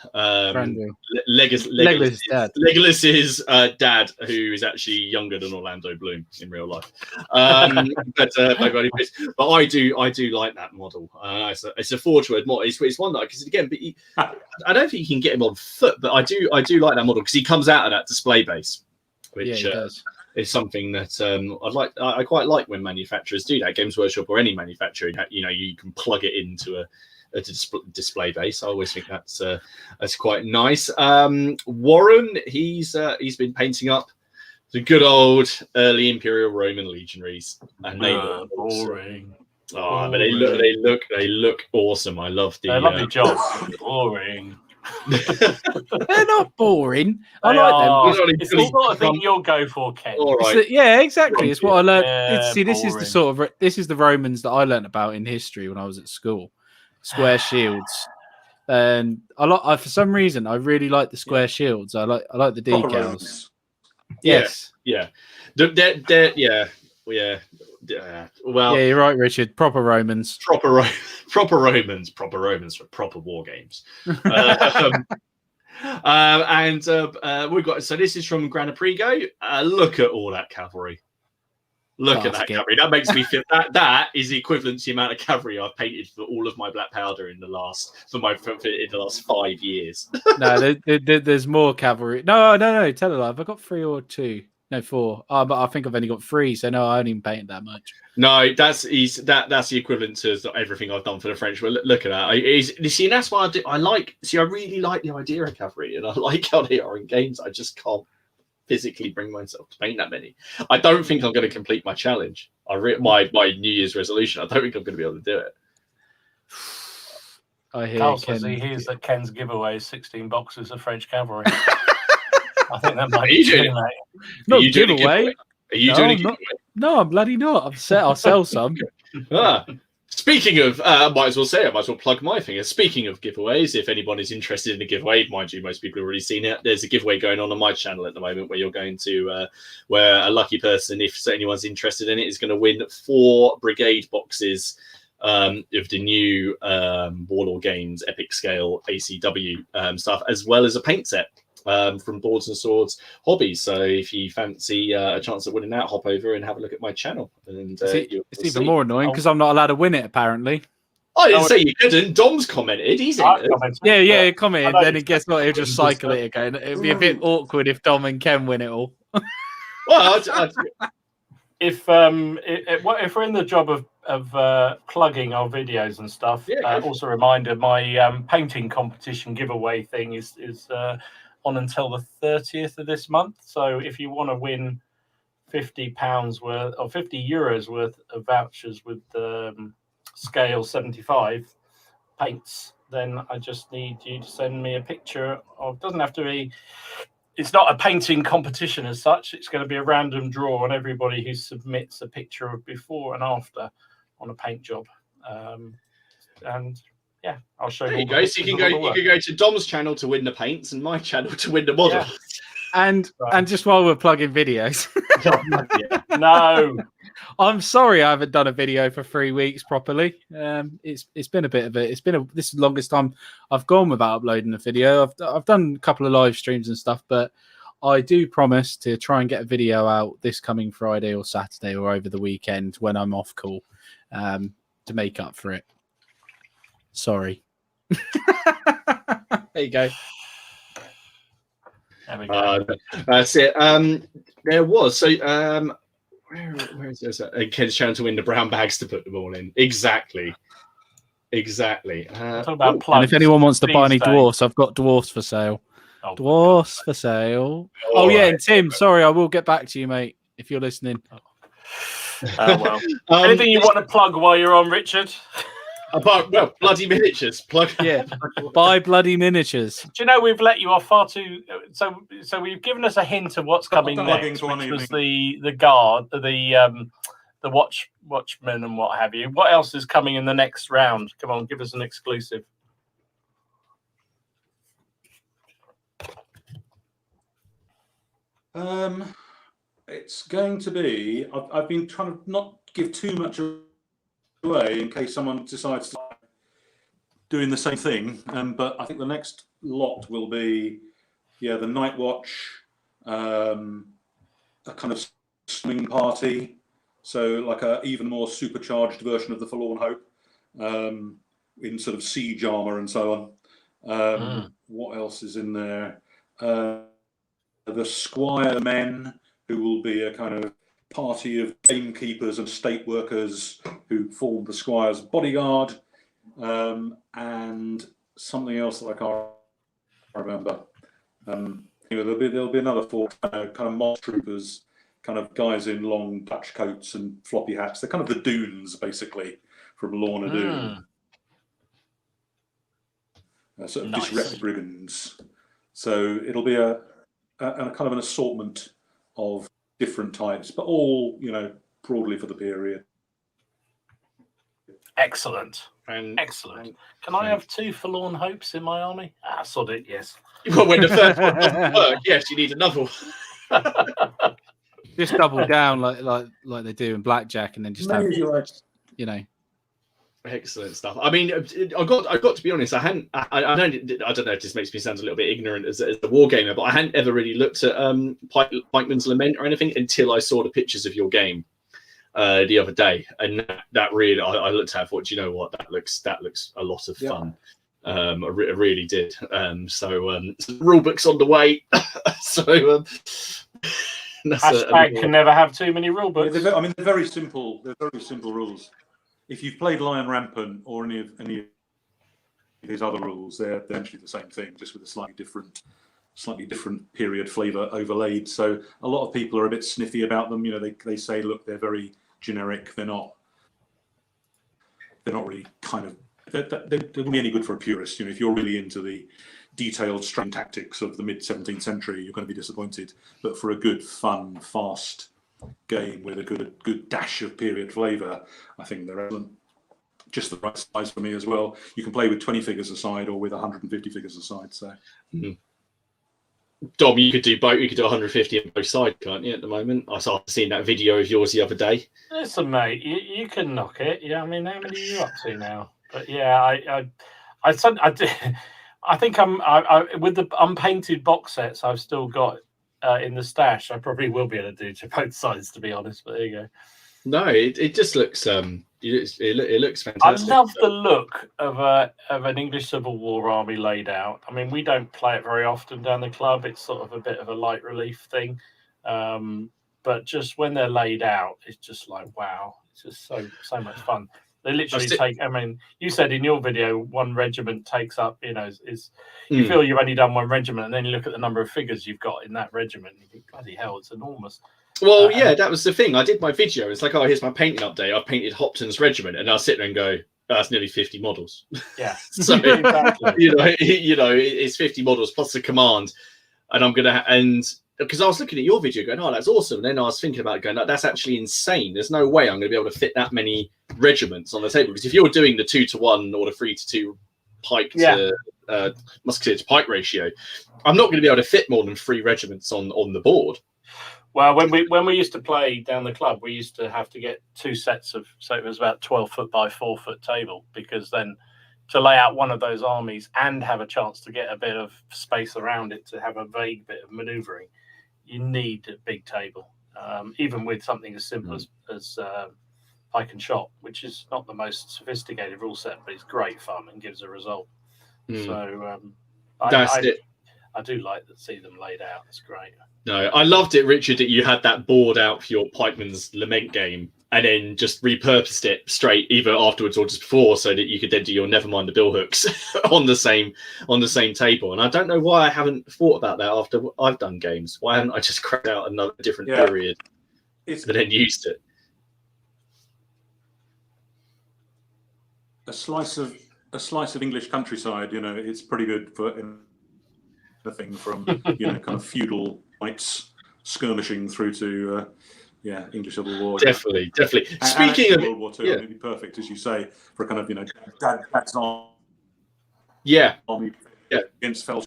A: Legolas's dad, who is actually younger than Orlando Bloom in real life. But I do like that model. It's a forge-word model. It's one that, because again, I don't think you can get him on foot, but I do like that model because he comes out of that display base, which is something that I quite like when manufacturers do that. Games Workshop or any manufacturer, you can plug it into a display base. I always think that's quite nice. Warren, he's been painting up the good old early Imperial Roman legionaries, and they look
B: boring.
A: But they look awesome. I love the
B: lovely job. Boring.
C: They're not boring. I like them.
B: It's the sort of thing you'll go for, Ken.
A: All right.
C: Exactly. It's what I learned.
B: Yeah,
C: this is the Romans that I learned about in history when I was at school. Square shields, and I for some reason I really like the square shields. I like the decals. Yes.
A: Yeah. Well,
C: you're right, Richard. Proper Romans.
A: Proper Romans for proper war games. We've got, so this is from Grana Prigo. Look at all that cavalry. Look at that cavalry. That makes me feel that is the equivalent to the amount of cavalry I've painted for all of my black powder in the last 5 years.
C: No, there's more cavalry. No. Tell a lie. Have I got 3 or 2? No, 4. But I think I've only got 3. So no, I haven't even painted that much. No,
A: that's the equivalent to everything I've done for the French. Well, look at that. That's why I do. I really like the idea of cavalry, and I like how they are in games. I just can't physically bring myself to paint that many. I don't think I'm going to complete my challenge. My New Year's resolution. I don't think I'm going to be able to do it.
C: I hear
B: Carl says he hears that Ken's giveaway is 16 boxes of French cavalry. I think that might be true, mate.
C: Not giveaway.
A: Are you doing a giveaway?
C: No, I'm bloody not. I'll sell some.
A: Speaking of, I might as well plug my thing. Speaking of giveaways, if anyone is interested in a giveaway, mind you, most people have already seen it. There's a giveaway going on my channel at the moment where you're going to, where a lucky person, if anyone's interested in it, is going to win 4 brigade boxes of the new Warlord Games Epic Scale ACW stuff, as well as a paint set from Boards and Swords Hobbies. So if you fancy a chance of winning that, hop over and have a look at my channel. And
C: it's even more annoying because I'm not allowed to win it, apparently.
A: I didn't say you couldn't. Dom's commented. He's in it.
C: Yeah, he commented. Then it guess what? He'll just cycle it again. It'd be a bit awkward if Dom and Ken win it all.
A: Well,
B: if we're in the job of plugging our videos and stuff, also a reminder, my painting competition giveaway thing is on until the 30th of this month. So if you want to win £50 worth or €50 worth of vouchers with scale 75 paints, then I just need you to send me a picture of, doesn't have to be, it's not a painting competition as such. It's going to be a random draw on everybody who submits a picture of before and after on a paint job. And yeah, I'll show you.
A: There you go. So you can go to Dom's channel to win the paints and my channel to win the model.
B: Yeah.
C: And just while we're plugging videos,
B: no,
C: I'm sorry I haven't done a video for 3 weeks properly. It's been a bit of this is the longest time I've gone without uploading a video. I've done a couple of live streams and stuff, but I do promise to try and get a video out this coming Friday or Saturday or over the weekend when I'm off call to make up for it. Sorry. There you go.
B: There we go.
A: That's it. There was where is this? Ken's trying to win the brown bags to put them all in. Exactly.
B: Talk about
C: And
B: plugs
C: if anyone wants to buy any
B: these days.
C: dwarfs, I've got dwarfs for sale.
B: Oh,
C: Dwarfs for sale.
A: All
C: yeah,
A: right.
C: and Tim, sorry, I will get back to you, mate, if you're listening.
B: well. Anything you want to plug while you're on, Richard?
A: Bloody miniatures. Plug.
C: Yeah, buy bloody miniatures.
B: Do you know we've let you off far too? So we've given us a hint of what's coming
D: plugging
B: next,
D: for one
B: which was
D: evening.
B: the guard, the watchmen and what have you. What else is coming in the next round? Come on, give us an exclusive.
D: It's going to be. I've been trying to not give too much away in case someone decides to doing the same thing. But I think the next lot will be, the Night Watch, a kind of swing party, so like a even more supercharged version of the Forlorn Hope, in sort of siege armor and so on. What else is in there? The Squire Men, who will be a kind of party of gamekeepers and state workers who form the Squire's bodyguard, and something else that I can't remember. There'll be another 4 kind of mob troopers, kind of guys in long Dutch coats and floppy hats. They're kind of the Dunes, basically, from Lorna Doone. Sort of disreputable brigands. So it'll be a kind of an assortment of different types, but all, broadly for the period.
B: Excellent.
A: Excellent.
B: Can I have 2 Forlorn Hopes in my army? Sod it, yes.
A: Well, when the first one doesn't work, yes, you need another one.
C: Just double down like they do in blackjack, and then just have,
A: Excellent stuff. I mean, I got to be honest. I don't know if this makes me sound a little bit ignorant as a wargamer, but I hadn't ever really looked at Pikeman's Lament or anything until I saw the pictures of your game the other day, and that really I looked at. I thought, do you know what, that looks a lot of fun. I really did. So rule book's on the way. So
B: Hashtag can never have too many rule books.
D: They're very simple. They're very simple rules. If you've played Lion Rampant or any of these other rules, they're actually the same thing, just with a slightly different period flavour overlaid. So a lot of people are a bit sniffy about them. They say, look, they're very generic. They're not really kind of. They wouldn't be any good for a purist. If you're really into the detailed strain tactics of the mid 17th century, you're going to be disappointed. But for a good, fun, fast game with a good dash of period flavour, I think they're excellent. Just the right size for me as well. You can play with 20 figures aside or with 150 figures aside. So,
A: Dom, you could do both. You could do 150 on both sides, can't you? At the moment, I started seeing that video of yours the other day.
B: Listen, mate, you can knock it. Yeah, I mean, how many are you up to now? But yeah, I think I'm with the unpainted box sets I've still got in the stash. I probably will be able to do to both sides, to be honest. But there you go.
A: No, it just looks it looks fantastic.
B: I love the look of an English Civil War army laid out. I mean, we don't play it very often down the club. It's sort of a bit of a light relief thing, but just when they're laid out, it's just like wow. It's just so much fun. They literally take. I mean, you said in your video, one regiment takes up. You feel you've only done one regiment, and then you look at the number of figures you've got in that regiment, and you think, bloody hell, it's enormous.
A: Well, yeah, that was the thing. I did my video. It's like, oh, here's my painting update. I painted Hopton's regiment, and I'll sit there and go, oh, that's nearly 50 models.
B: Yeah.
A: So
B: exactly.
A: It's 50 models plus the command, and I'm gonna because I was looking at your video going, oh, that's awesome. And then I was thinking about going, that's actually insane. There's no way I'm going to be able to fit that many regiments on the table. Because if you're doing the 2-to-1 or the 3-to-2 pike to musketeer to pike ratio, I'm not going to be able to fit more than 3 regiments on the board.
B: Well, when we used to play down the club, we used to have to get 2 sets of, so it was about 12 foot by 4 foot table, because then to lay out one of those armies and have a chance to get a bit of space around it to have a vague bit of manoeuvring, you need a big table, even with something as simple as pike and shot, which is not the most sophisticated rule set, but it's great fun and gives a result. So
A: That's it.
B: I do like to see them laid out. It's great.
A: No, I loved it, Richard, that you had that board out for your Pikeman's Lament game and then just repurposed it straight either afterwards or just before so that you could then do your Nevermind the Bill hooks on the same table. And I don't know why I haven't thought about that after I've done games. Why haven't I just cracked out another different period and then used it?
D: A slice of English countryside, it's pretty good for anything from kind of feudal knights skirmishing through to English Civil War.
A: Definitely. Speaking of
D: World War II, it'd be perfect, as you say, for a kind of dad's army against Fels.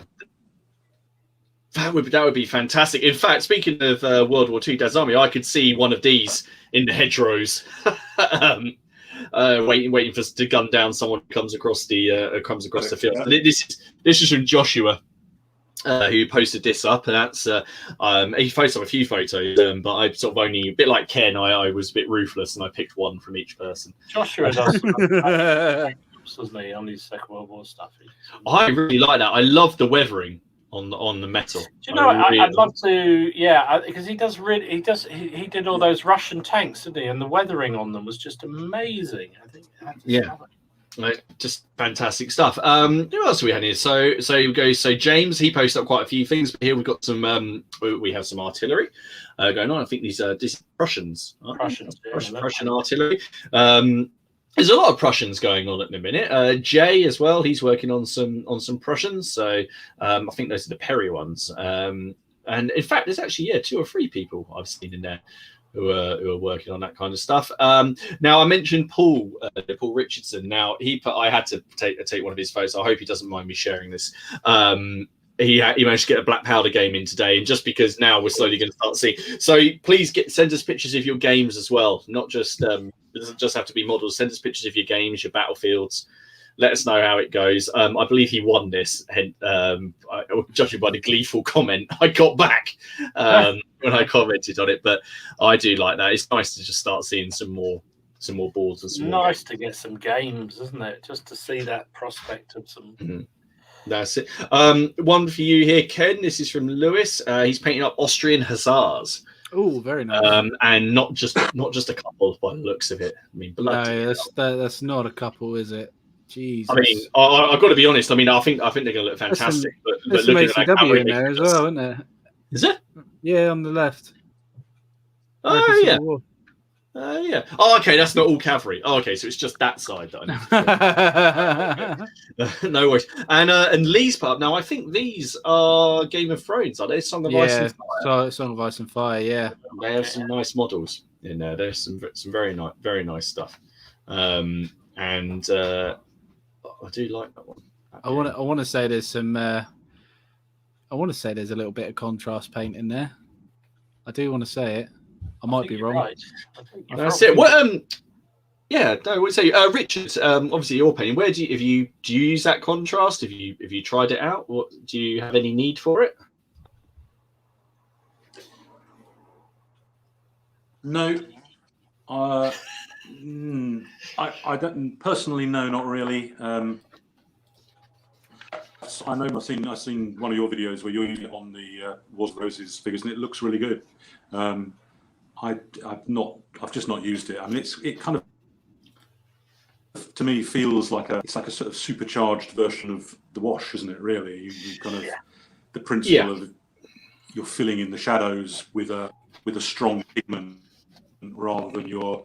A: That would be fantastic. In fact, speaking of World War II, Dad's Army, I could see one of these in the hedgerows. Waiting to gun down someone who comes across the field. Yeah. This is from Joshua, who posted this up, and that's he posted up a few photos, but I sort of only, a bit like Ken, I was a bit ruthless and I picked one from each person.
B: Joshua does, doesn't he, on his Second World War stuff?
A: I really like that. I love the weathering on the metal.
B: Do you know? I'd love to, because he did all those Russian tanks, didn't he? And the weathering on them was just amazing. I think.
A: Just fantastic stuff. Who else are we had here? So James, he posted up quite a few things, but here we've got some. We have some artillery going on. I think these are Prussians. Prussian artillery. There's a lot of Prussians going on at the minute. Jay as well. He's working on some Prussians. So I think those are the Perry ones. And in fact, there's actually 2 or 3 people I've seen in there who are working on that kind of stuff. Now I mentioned Paul Richardson. Now I had to take one of his photos. I hope he doesn't mind me sharing this. He managed to get a black powder game in today, and just because now we're slowly going to start seeing. So please send us pictures of your games as well. Not just it doesn't just have to be models. Send us pictures of your games, your battlefields. Let us know how it goes. I believe he won this, judging by the gleeful comment I got back when I commented on it. But I do like that. It's nice to just start seeing some more boards.
B: It's nice to get some games, isn't it? Just to see that prospect of some.
A: Mm-hmm. That's it. One for you here, Ken. This is from Lewis. He's painting up Austrian hussars.
C: Oh, very nice.
A: And not just a couple by the looks of it. I mean,
C: no, that's not a couple, is it? Jesus.
A: I mean, I've got to be honest. I mean, I think they're going to look fantastic.
C: There's some ACW in there as well, isn't there?
A: Is it?
C: Yeah, on the left.
A: Oh, yeah. Yeah. Oh, okay. That's not all cavalry. Oh, okay. So it's just that side that I need. No worries. And Lee's put up. Now, I think these are Game of Thrones. Are they Song of Ice and Fire?
C: Song of Ice and Fire. Yeah.
A: They have some nice models in there. There's some very nice stuff. And I do like that one.
C: I want to say there's some. I want to say there's a little bit of contrast paint in there. I do want to say it. I might be wrong.
B: Right.
A: That's it. Well, yeah. No, I would say, Richard. Obviously, you're painting. Where do you use that contrast? Have you tried it out? What do you have any need for it?
D: No. I don't personally. No, not really. I know I've seen one of your videos where you're using it on the Wars of Roses figures, and it looks really good. I've just not used it. I mean, it kind of, to me, feels like it's like a sort of supercharged version of the wash, isn't it? Really, you kind of the principle of you're filling in the shadows with a strong pigment rather than you're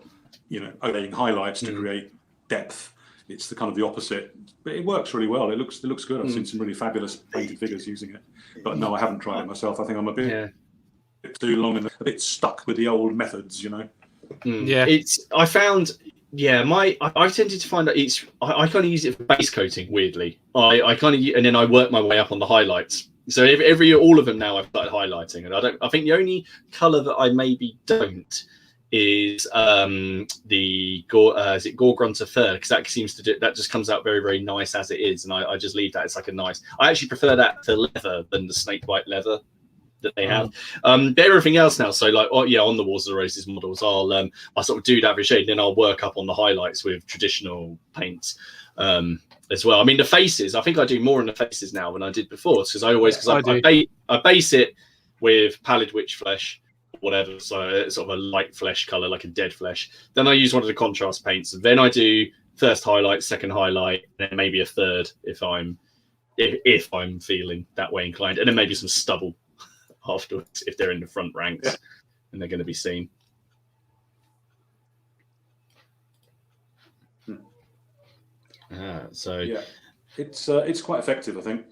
D: overlaying highlights to create depth. It's the kind of the opposite, but it works really well. It looks good. I've seen some really fabulous painted figures using it, but no, I haven't tried it myself. I think I'm a bit too long and a bit stuck with the old methods,
C: Yeah,
A: I found. Yeah, I tended to find that I kind of use it for base coating. Weirdly, I kind of, and then I work my way up on the highlights. So all of them now I've started highlighting, and I think the only color that I maybe don't is the Gore-Grunter Fur, because that seems to that just comes out very, very nice as it is, and I just leave that. It's like a nice. I actually prefer that to leather than the snake white leather that they have. But everything else now, so like on the Wars of the Roses models, I sort of do that for shade, then I'll work up on the highlights with traditional paints. as well. I mean, the faces, I think I do more on the faces now than I did before, because I base it with pallid witch flesh, whatever, so it's sort of a light flesh color, like a dead flesh. Then I use one of the contrast paints, and then I do first highlight, second highlight, and then maybe a third if I'm feeling that way inclined, and then maybe some stubble afterwards if they're in the front ranks and they're going to be seen. So
D: yeah, it's quite effective, I think.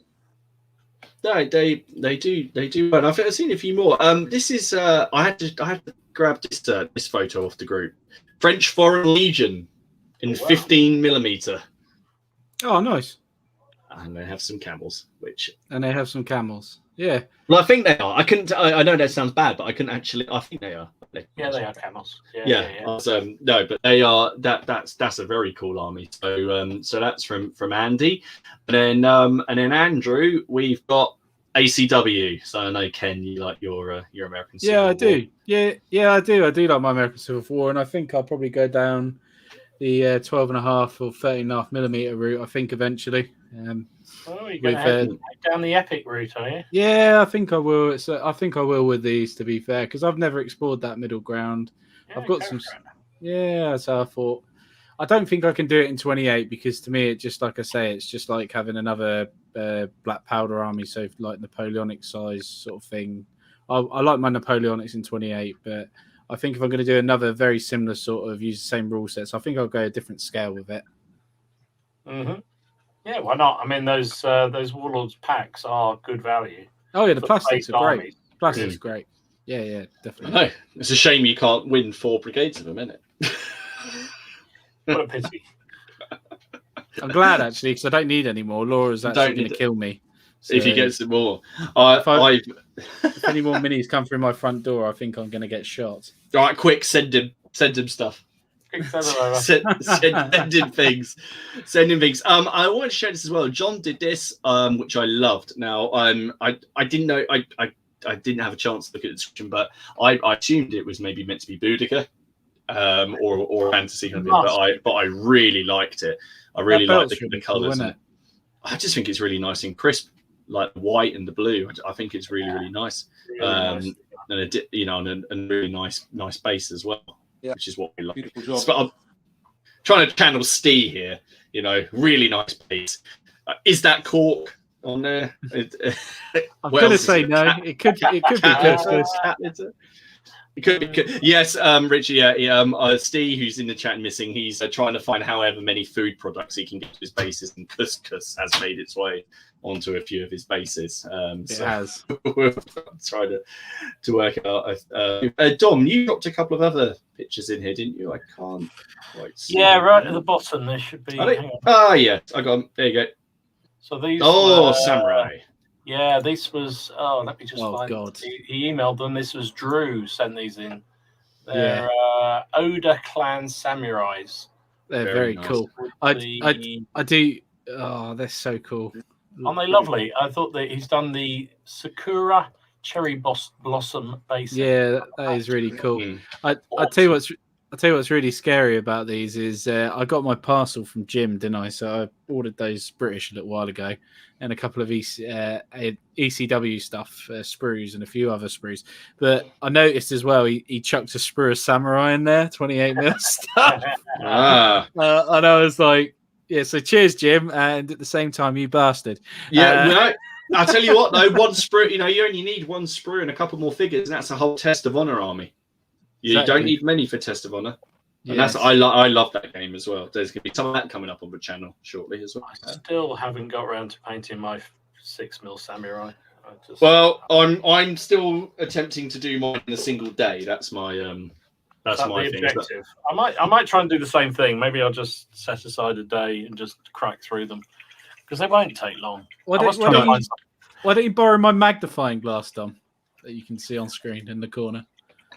A: No, they do. And I've seen a few more. This is I had to grab this photo off the group. French Foreign Legion in 15mm.
C: Oh, nice.
A: And they have some camels,
C: Yeah.
A: Well, I think they are. I know that sounds bad, but I couldn't actually. I think they are.
B: Yeah, they are camels.
A: Yeah. No, but they are. That's a very cool army. So that's from Andy, and then Andrew. We've got ACW. So I know Ken, you like your American Civil War.
C: I do. Yeah, I do. I do like my American Civil War, and I think I'll probably go down the 12.5 or 13.5mm route. I think eventually.
B: You're going to head down the epic route, are you?
C: Yeah, I think I will. I think I will with these, to be fair, because I've never explored that middle ground.
B: Yeah,
C: I've got some. Yeah, so I thought. I don't think I can do it in 28 because to me, it's just like I say, it's just like having another black powder army, so like Napoleonic size sort of thing. I like my Napoleonics in 28, but I think if I'm going to do another very similar sort of use the same rule sets, I think I'll go a different scale with it.
B: Mm-hmm. Yeah, why not? I mean, those Warlords packs are good value.
C: Oh yeah, the plastics are great.
B: Armies.
C: Plastics are great. Yeah, definitely.
A: No, it's a shame you can't win 4 brigades of them, isn't it?
B: What a pity.
C: I'm glad actually because I don't need any more. Laura's actually going to kill me. So
A: if you get some more.
C: If any more minis come through my front door, I think I'm going to get shot.
A: All right, quick, send him stuff. Send in things. I want to share this as well. John did this, which I loved. Now, I didn't know. I didn't have a chance to look at the description, but I assumed it was maybe meant to be Boudica, or fantasy kind of thing. But I really liked it. I really liked the colours. I just think it's really nice and crisp, like the white and the blue. I think it's really nice.
B: Really nice.
A: And really nice base as well. Yeah. Which is what we like.
D: Beautiful job.
A: But I'm trying to channel Steve here. Really nice piece. Is that cork on there?
C: I'm going to say no. It could be good.
A: It could be good. Yes, Richie. Yeah. Steve, who's in the chat missing, he's trying to find however many food products he can get to his bases, and couscous has made its way onto a few of his bases.
C: It has.
A: We're trying to work it out. Dom, you dropped a couple of other pictures in here, didn't you? I can't quite see.
B: Yeah, right at the bottom there should be.
A: Yeah, I got them. There you go.
B: So these.
A: Samurai.
B: Yeah, this was. Oh, let me just find.
C: God.
B: He emailed them. This was Drew sent these in. They're Oda clan samurais.
C: They're very nice. Cool. I do. Oh, they're so cool.
B: Aren't they lovely? I thought that he's done the Sakura cherry blossom base.
C: Yeah, that is really cool. Awesome. I tell you what's really scary about these is I got my parcel from Jim, didn't I? So I ordered those British a little while ago, and a couple of ECW stuff, sprues, and a few other sprues. But I noticed as well he chucked a sprue of samurai in there, 28mm stuff. And I was like. Yeah, so cheers, Jim, and at the same time, you bastard.
A: Yeah, I'll tell you what, though, one sprue, you only need one sprue and a couple more figures, and that's a whole Test of Honor army. You don't need many for Test of Honor. And that's I love that game as well. There's going to be some of that coming up on the channel shortly as well.
B: I still haven't got around to painting my 6mm samurai.
A: Well, I'm still attempting to do mine in a single day. That's my That's my
B: objective. I might try and do the same thing. Maybe I'll just set aside a day and just crack through them because they won't take long.
C: Why don't you borrow my magnifying glass, Dom, that you can see on screen in the corner?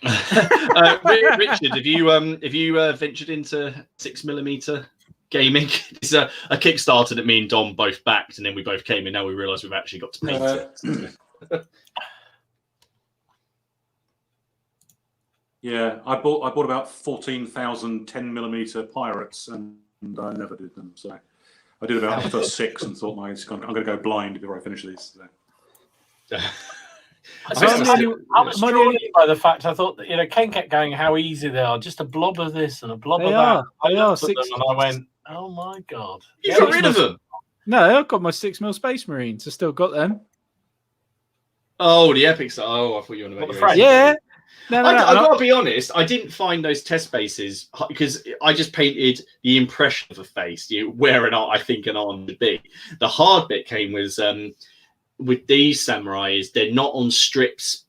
A: Richard, have you ventured into 6mm gaming? It's a Kickstarter that me and Dom both backed, and then we both came in. Now we realise we've actually got to paint it.
D: Yeah, I bought about 14,000 10mm pirates, and I never did them. So I did about the first 6 and thought, I'm going to go blind before I finish these. So.
B: I was drawn in by the fact I thought that, Ken kept going how easy they are, just a blob of this and a blob of that.
C: They are.
B: Them and I went, oh my god!
A: You got rid of them?
C: No, I've got my 6mm Space Marines. I still got them.
A: Oh, the epics. Oh, I thought you were on about
C: yeah. No.
A: I gotta be honest. I didn't find those test bases because I just painted the impression of a face, where I think an arm would be. The hard bit came with these samurais. They're not on strips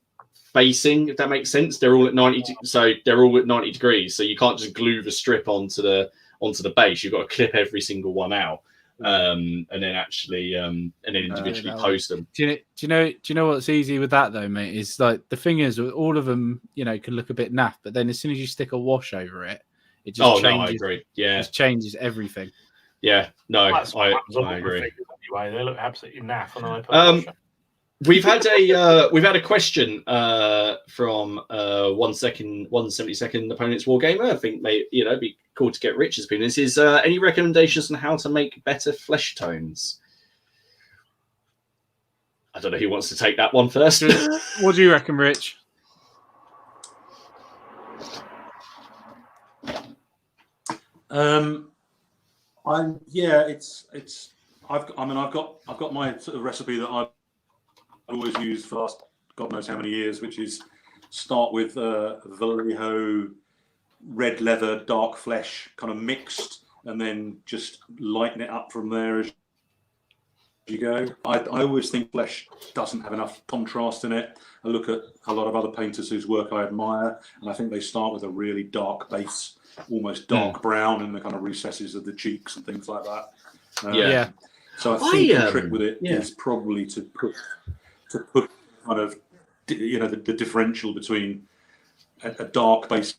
A: facing, if that makes sense. They're all at 90, so they're all at 90 degrees. So you can't just glue the strip onto the base. You've got to clip every single one out. And then actually and then individually post them.
C: Do you know what's easy with that though, mate? Is like the thing is, all of them, can look a bit naff, but then as soon as you stick a wash over it, it just changes.
A: No, I agree. Yeah,
C: it just changes everything.
A: Yeah, no, I agree.
B: Anyway, they look absolutely naff, and I put
A: we've had a question from 172nd Opponents Wargamer. I think it'd be cool to get Richard's opinion. This is any recommendations on how to make better flesh tones? I don't know who wants to take that one first.
C: What do you reckon, Rich?
D: I've got my sort of recipe that I've always used for the last God knows how many years, which is start with Vallejo red leather, dark flesh, kind of mixed, and then just lighten it up from there as you go. I always think flesh doesn't have enough contrast in it. I look at a lot of other painters whose work I admire, and I think they start with a really dark base, almost dark brown in the kind of recesses of the cheeks and things like that. So I think the trick with it is probably to put kind of the differential between a dark base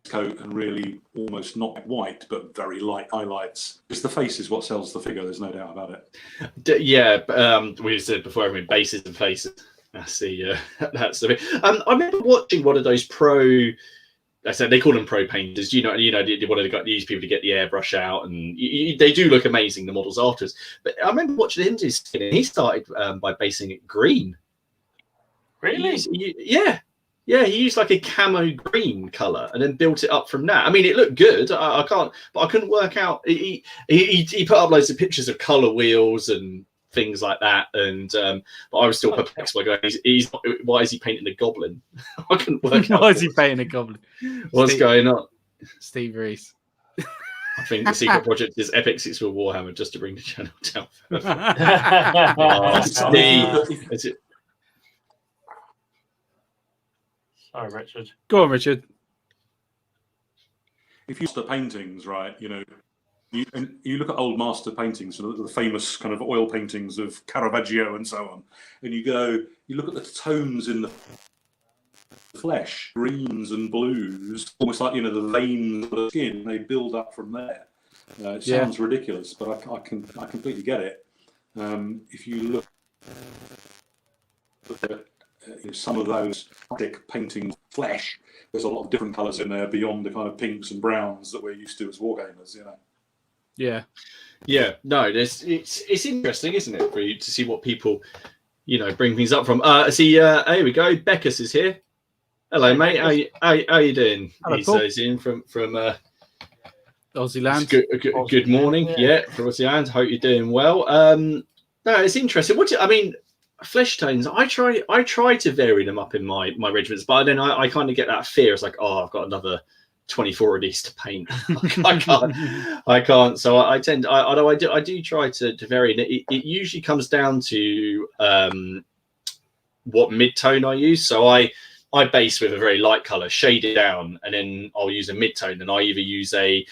D: coat and really almost not white but very light highlights, because the face is what sells the figure. There's no doubt about it.
A: We said before, bases and faces. That's the bit. I remember watching one of those pro. I said they call them pro painters. One of these people to get the airbrush out, and they do look amazing, the models afterwards. But I remember watching him do skin, and he started by basing it green.
B: Really?
A: He used like a camo green color and then built it up from that. I mean, it looked good. I couldn't work out. He put up loads of pictures of color wheels and things like that, and but I was still perplexed by going, he's not, why is he painting a goblin? I couldn't work out.
C: Why is he painting a goblin?
A: What's going on? Steve
C: Reese.
A: I think the secret project is Epic 6 with Warhammer, just to bring the channel down. Steve.
B: Sorry, Richard.
C: Go on, Richard.
D: If you look at paintings, right, you look at old master paintings, the famous kind of oil paintings of Caravaggio and so on, and you look at the tones in the flesh, greens and blues, almost like the veins of the skin. They build up from there. It sounds ridiculous, but I completely get it. If you look at some of those thick paintings, flesh, there's a lot of different colours in there beyond the kind of pinks and browns that we're used to as wargamers.
C: Yeah.
A: No, it's interesting, isn't it, for you to see what people, bring things up from. Here we go. Beckus is here. Hello, mate. How you doing?
C: Hello,
A: He's in from
C: Aussie land.
A: Good morning. From Aussie land. Hope you're doing well. No, it's interesting. Flesh tones. I try to vary them up in my regiments, but then I kind of get that fear. It's like, I've got another 24 of these to paint. I can't. So I tend. Although I do try to vary. It usually comes down to what mid-tone I use. So I base with a very light color, shade it down, and then I'll use a mid-tone. And I either use I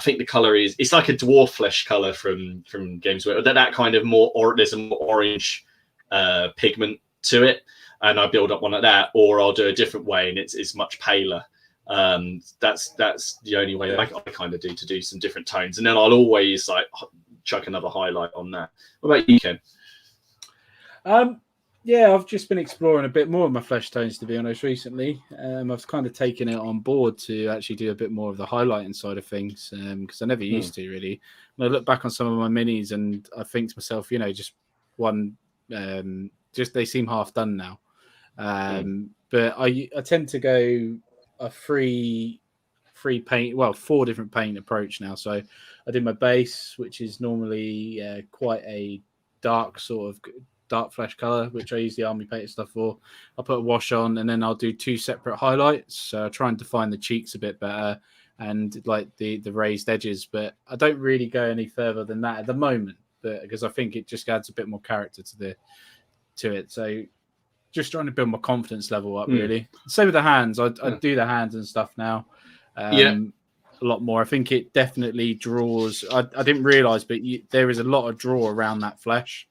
A: think the color it's like a dwarf flesh color from Games Workshop. That kind of there's a more orange pigment to it, and I build up one like that, or I'll do a different way and it's much paler. That's the only way I kind of do some different tones, and then I'll always chuck another highlight on that. What about you, Ken?
C: Yeah, I've just been exploring a bit more of my flesh tones, to be honest, recently. I've kind of taken it on board to actually do a bit more of the highlighting side of things, because I never used to, really. When I look back on some of my minis and I think to myself, just one, just they seem half done now. But I tend to go a free paint, 4 different paint approach now. So I did my base, which is normally quite a dark flesh color, which I use the army painted stuff for. I'll put a wash on, and then I'll do 2 separate highlights. So I try and define the cheeks a bit better and like the raised edges, but I don't really go any further than that at the moment, but because I think it just adds a bit more character to it. So just trying to build my confidence level up, really. Same with the hands. I do the hands and stuff now. A lot more. I think it definitely draws. I didn't realize, but there is a lot of draw around that flesh.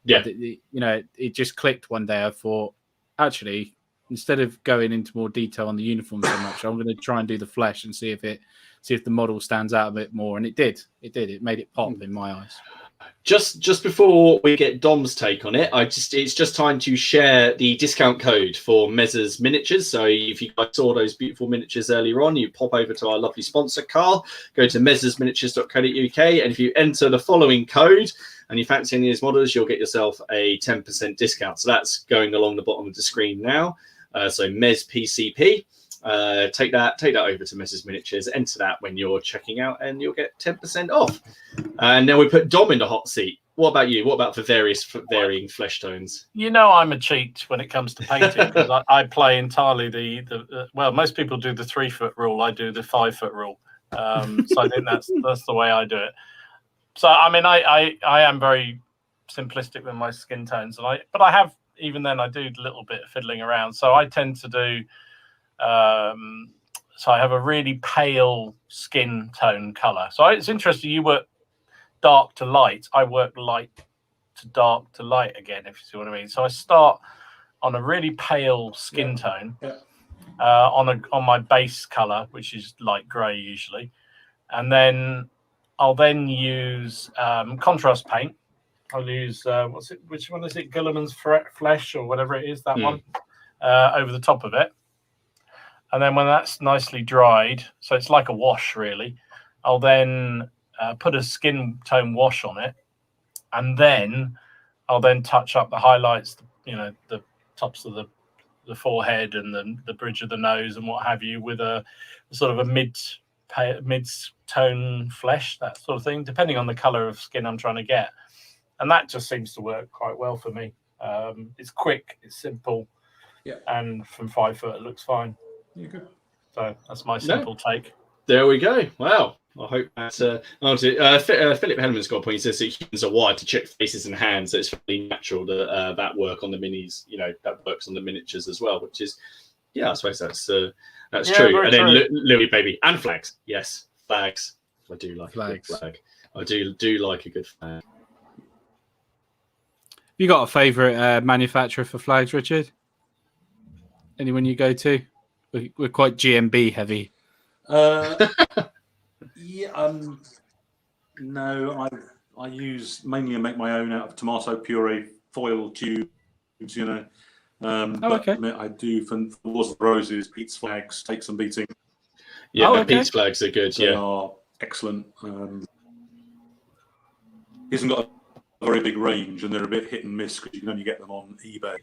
C: Yeah, it just clicked one day. I thought, actually, instead of going into more detail on the uniform so much, I'm going to try and do the flesh and see if the model stands out a bit more. And it did. It made it pop in my eyes.
A: Just before we get Dom's take on it, it's just time to share the discount code for Mez's Miniatures. So if you guys saw those beautiful miniatures earlier on, you pop over to our lovely sponsor, Carl, go to mez'sminiatures.co.uk, and if you enter the following code and you fancy any of these models, you'll get yourself a 10% discount. So that's going along the bottom of the screen now. So Mez PCP. Take that over to Mez's Miniatures, enter that when you're checking out, and you'll get 10% off. And now we put Dom in the hot seat. What about you? What about for varying flesh tones?
B: I'm a cheat when it comes to painting, because I play entirely the most people do the 3-foot rule. I do the 5-foot rule. So I think that's the way I do it. So I mean, I am very simplistic with my skin tones, but I have, even then, I do a little bit of fiddling around. So I tend to do. So I have a really pale skin tone color. So it's interesting. You work dark to light. I work light to dark to light again, if you see what I mean. So I start on a really pale skin tone on my base color, which is light gray usually, and then I'll use contrast paint. I'll use which one is it? Gilliman's Flesh or whatever it is, that one, over the top of it. And then when that's nicely dried, so it's like a wash really, I'll then put a skin tone wash on it, and then I'll touch up the highlights, the tops of the forehead and the bridge of the nose and what have you, with a sort of a mid-tone flesh, that sort of thing, depending on the color of skin I'm trying to get. And that just seems to work quite well for me. It's quick, it's simple, and from 5 foot it looks fine.
D: Yeah, good.
B: So that's my simple take.
A: There we go. Wow. I hope that's Philip Henneman's got a point. He says that humans are wired to check faces and hands, so it's really natural that that work on the minis, that works on the miniatures as well, which is, I suppose that's true. And then Louis, baby, and flags. Yes, flags. I do like flags. A good flag. I do like a good flag.
C: You got a favourite manufacturer for flags, Richard? Anyone you go to? We're quite GMB heavy.
D: No, I use mainly make my own out of tomato puree foil tubes. Okay. I do for Wars of the Roses. Pete's flags take some beating.
A: Yeah, Pete's flags are good.
D: They are excellent. He hasn't got a very big range, and they're a bit hit and miss because you can only get them on eBay.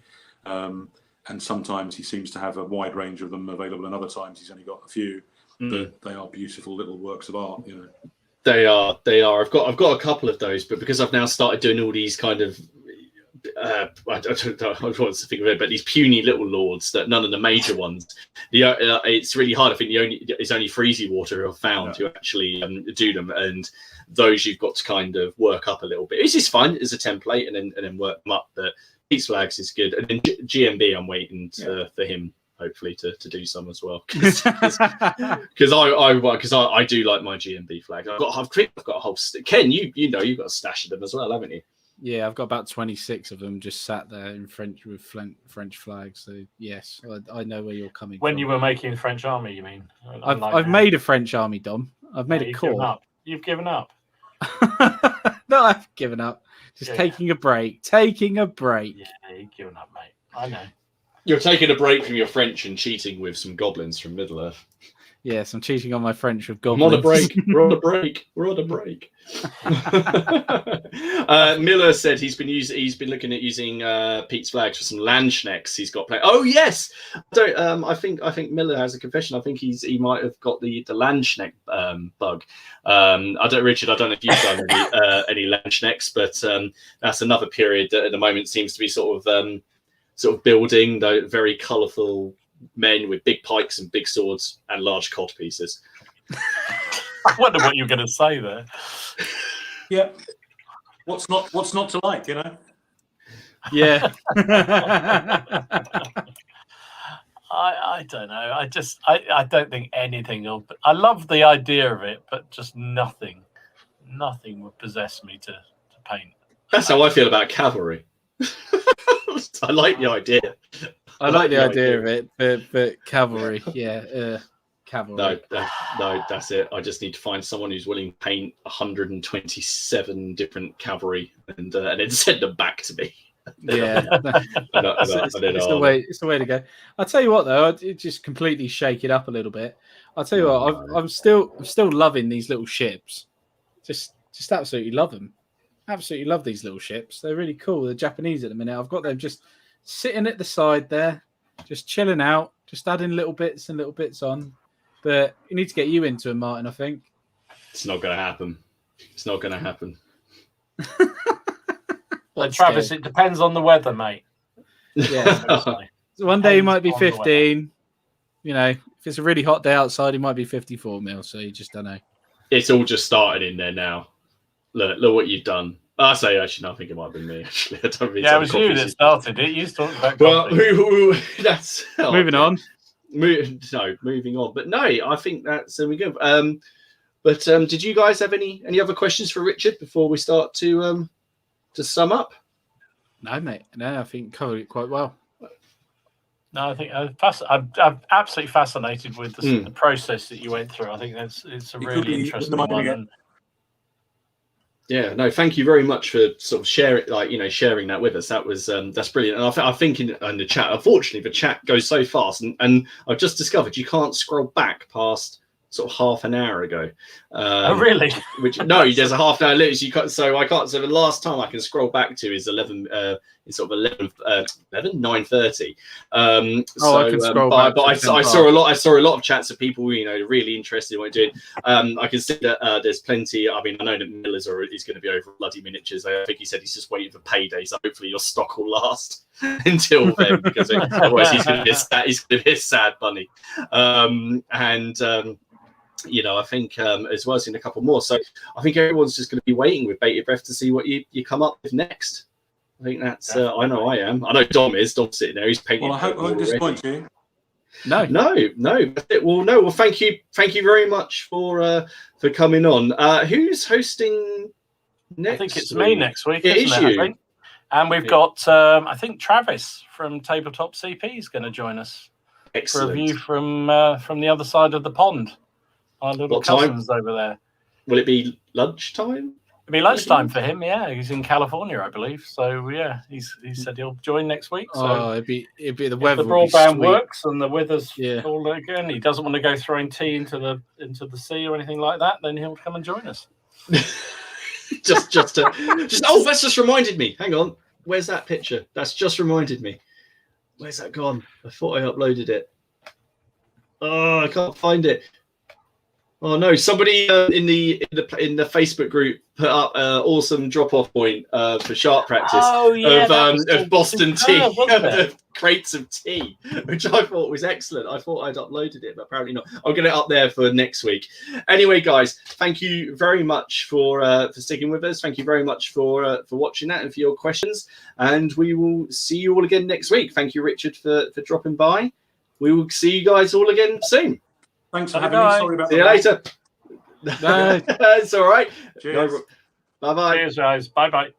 D: And sometimes he seems to have a wide range of them available, and other times he's only got a few. But they are beautiful little works of art,
A: They are. I've got a couple of those, but because I've now started doing all these kind of I don't know what to think of it, but these puny little lords, that none of the major ones. It's really hard. I think it's only Freezy Water who have found who actually do them, and those you've got to kind of work up a little bit. It's just fun as a template, and then work them up. But Pete's flags is good, and then GMB, I'm waiting for him hopefully to do some as well, because I do like my GMB flag. I've got a whole Ken, you've got a stash of them as well, haven't you?
C: Yeah, I've got about 26 of them just sat there in French with French flags. So yes, I know where you're coming from.
B: When you were making the French army, you mean?
C: I've made a French army, Dom. I've made a corps.
B: You've given up.
C: No, I've given up. Just taking a break. Taking a break.
B: Yeah, you've given up, mate. I know.
A: You're taking a break from your French and cheating with some goblins from Middle Earth.
C: Yes, I'm cheating on my French with
A: I'm
C: goblins.
A: on a break. We're on a break. We're on a break. Miller said he's been looking at using Pete's flags for some Landschnecks he's got playing. Oh yes, I think Miller has a confession. I think he might have got the Landschneck bug. Richard, I don't know if you've done any Landschnecks, but that's another period that at the moment seems to be sort of building the very colourful men with big pikes and big swords and large cod pieces.
B: I wonder what you're going to say there.
D: Yeah. What's not to like, you know?
C: Yeah.
B: I don't know. I don't think anything will. I love the idea of it, but just nothing would possess me to paint.
A: That's how I feel about cavalry. I like the idea.
C: I like the idea of it, but cavalry, cavalry.
A: No, that's it. I just need to find someone who's willing to paint 127 different cavalry and then send them back to me.
C: Yeah, it's the way to go. I'll tell you what, though, I'd just completely shake it up a little bit. I'll tell you what, I'm still loving these little ships. Just absolutely love them. Absolutely love these little ships. They're really cool. They're Japanese at the minute. I've got them just sitting at the side there, just chilling out, just adding little bits on. But you need to get you into them, Martin, I think.
A: It's not going to happen. It's not going to happen.
B: But Travis, it depends on the weather, mate.
C: Yeah. One day he might be 15. You know, if it's a really hot day outside, he might be 54 mil. So you just don't know.
A: It's all just started in there now. Look what you've done. I think it might have been me. Actually, I don't really.
B: Yeah, it was you that started it. You talked about.
A: Well, that's
C: moving on.
A: Moving on. But no, I think that's we go. But did you guys have any other questions for Richard before we start to sum up?
C: No, mate. No, I think covered it quite well.
B: No, I think I'm absolutely fascinated with the process that you went through. I think it's a really interesting one.
A: Yeah, no, thank you very much for sort of sharing that with us. That was that's brilliant. And I think in the chat, unfortunately, the chat goes so fast, and I've just discovered you can't scroll back past sort of half an hour ago.
B: Oh, really?
A: There's a half an hour limit. So I can't. So the last time I can scroll back to is 9:30.
C: I can scroll back.
A: But I saw a lot of chats of people, really interested in what you're doing. I can see that there's plenty. I mean, I know that Miller's is going to be over bloody miniatures. I think he said he's just waiting for payday. So hopefully your stock will last until then, because otherwise he's going to be a sad bunny. I think as well as in a couple more. So I think everyone's just going to be waiting with bated breath to see what you come up with next. I think that's. I know I am. I know Dom is. Dom's sitting there. He's painting.
D: Well, I hope I won't disappoint you.
A: No. That's it. Well, thank you very much for coming on. Who's hosting next?
B: I think it's me next week.
A: It is you.
B: And we've got, I think Travis from Tabletop CP is going to join us.
A: Excellent.
B: For a view from the other side of the pond. Our little cousins over there.
A: Will it be lunchtime?
B: It'll be lunchtime for him. Yeah, he's in California, I believe. So yeah, he said he'll join next week. So
C: it'd be the weather.
B: If the broadband works and the weather's all again, he doesn't want to go throwing tea into the sea or anything like that. Then he'll come and join us.
A: that's just reminded me. Hang on, where's that picture? That's just reminded me. Where's that gone? I thought I uploaded it. Oh, I can't find it. Oh no! Somebody in the Facebook group put up an awesome drop-off point for shark practice of Boston tea, of crates of tea, which I thought was excellent. I thought I'd uploaded it, but apparently not. I'll get it up there for next week. Anyway, guys, thank you very much for sticking with us. Thank you very much for watching that and for your questions. And we will see you all again next week. Thank you, Richard, for dropping by. We will see you guys all again soon.
D: Thanks for having me. Sorry about
A: See you later. No. It's all right.
D: Cheers.
A: Bye-bye.
B: Cheers, guys. Bye-bye.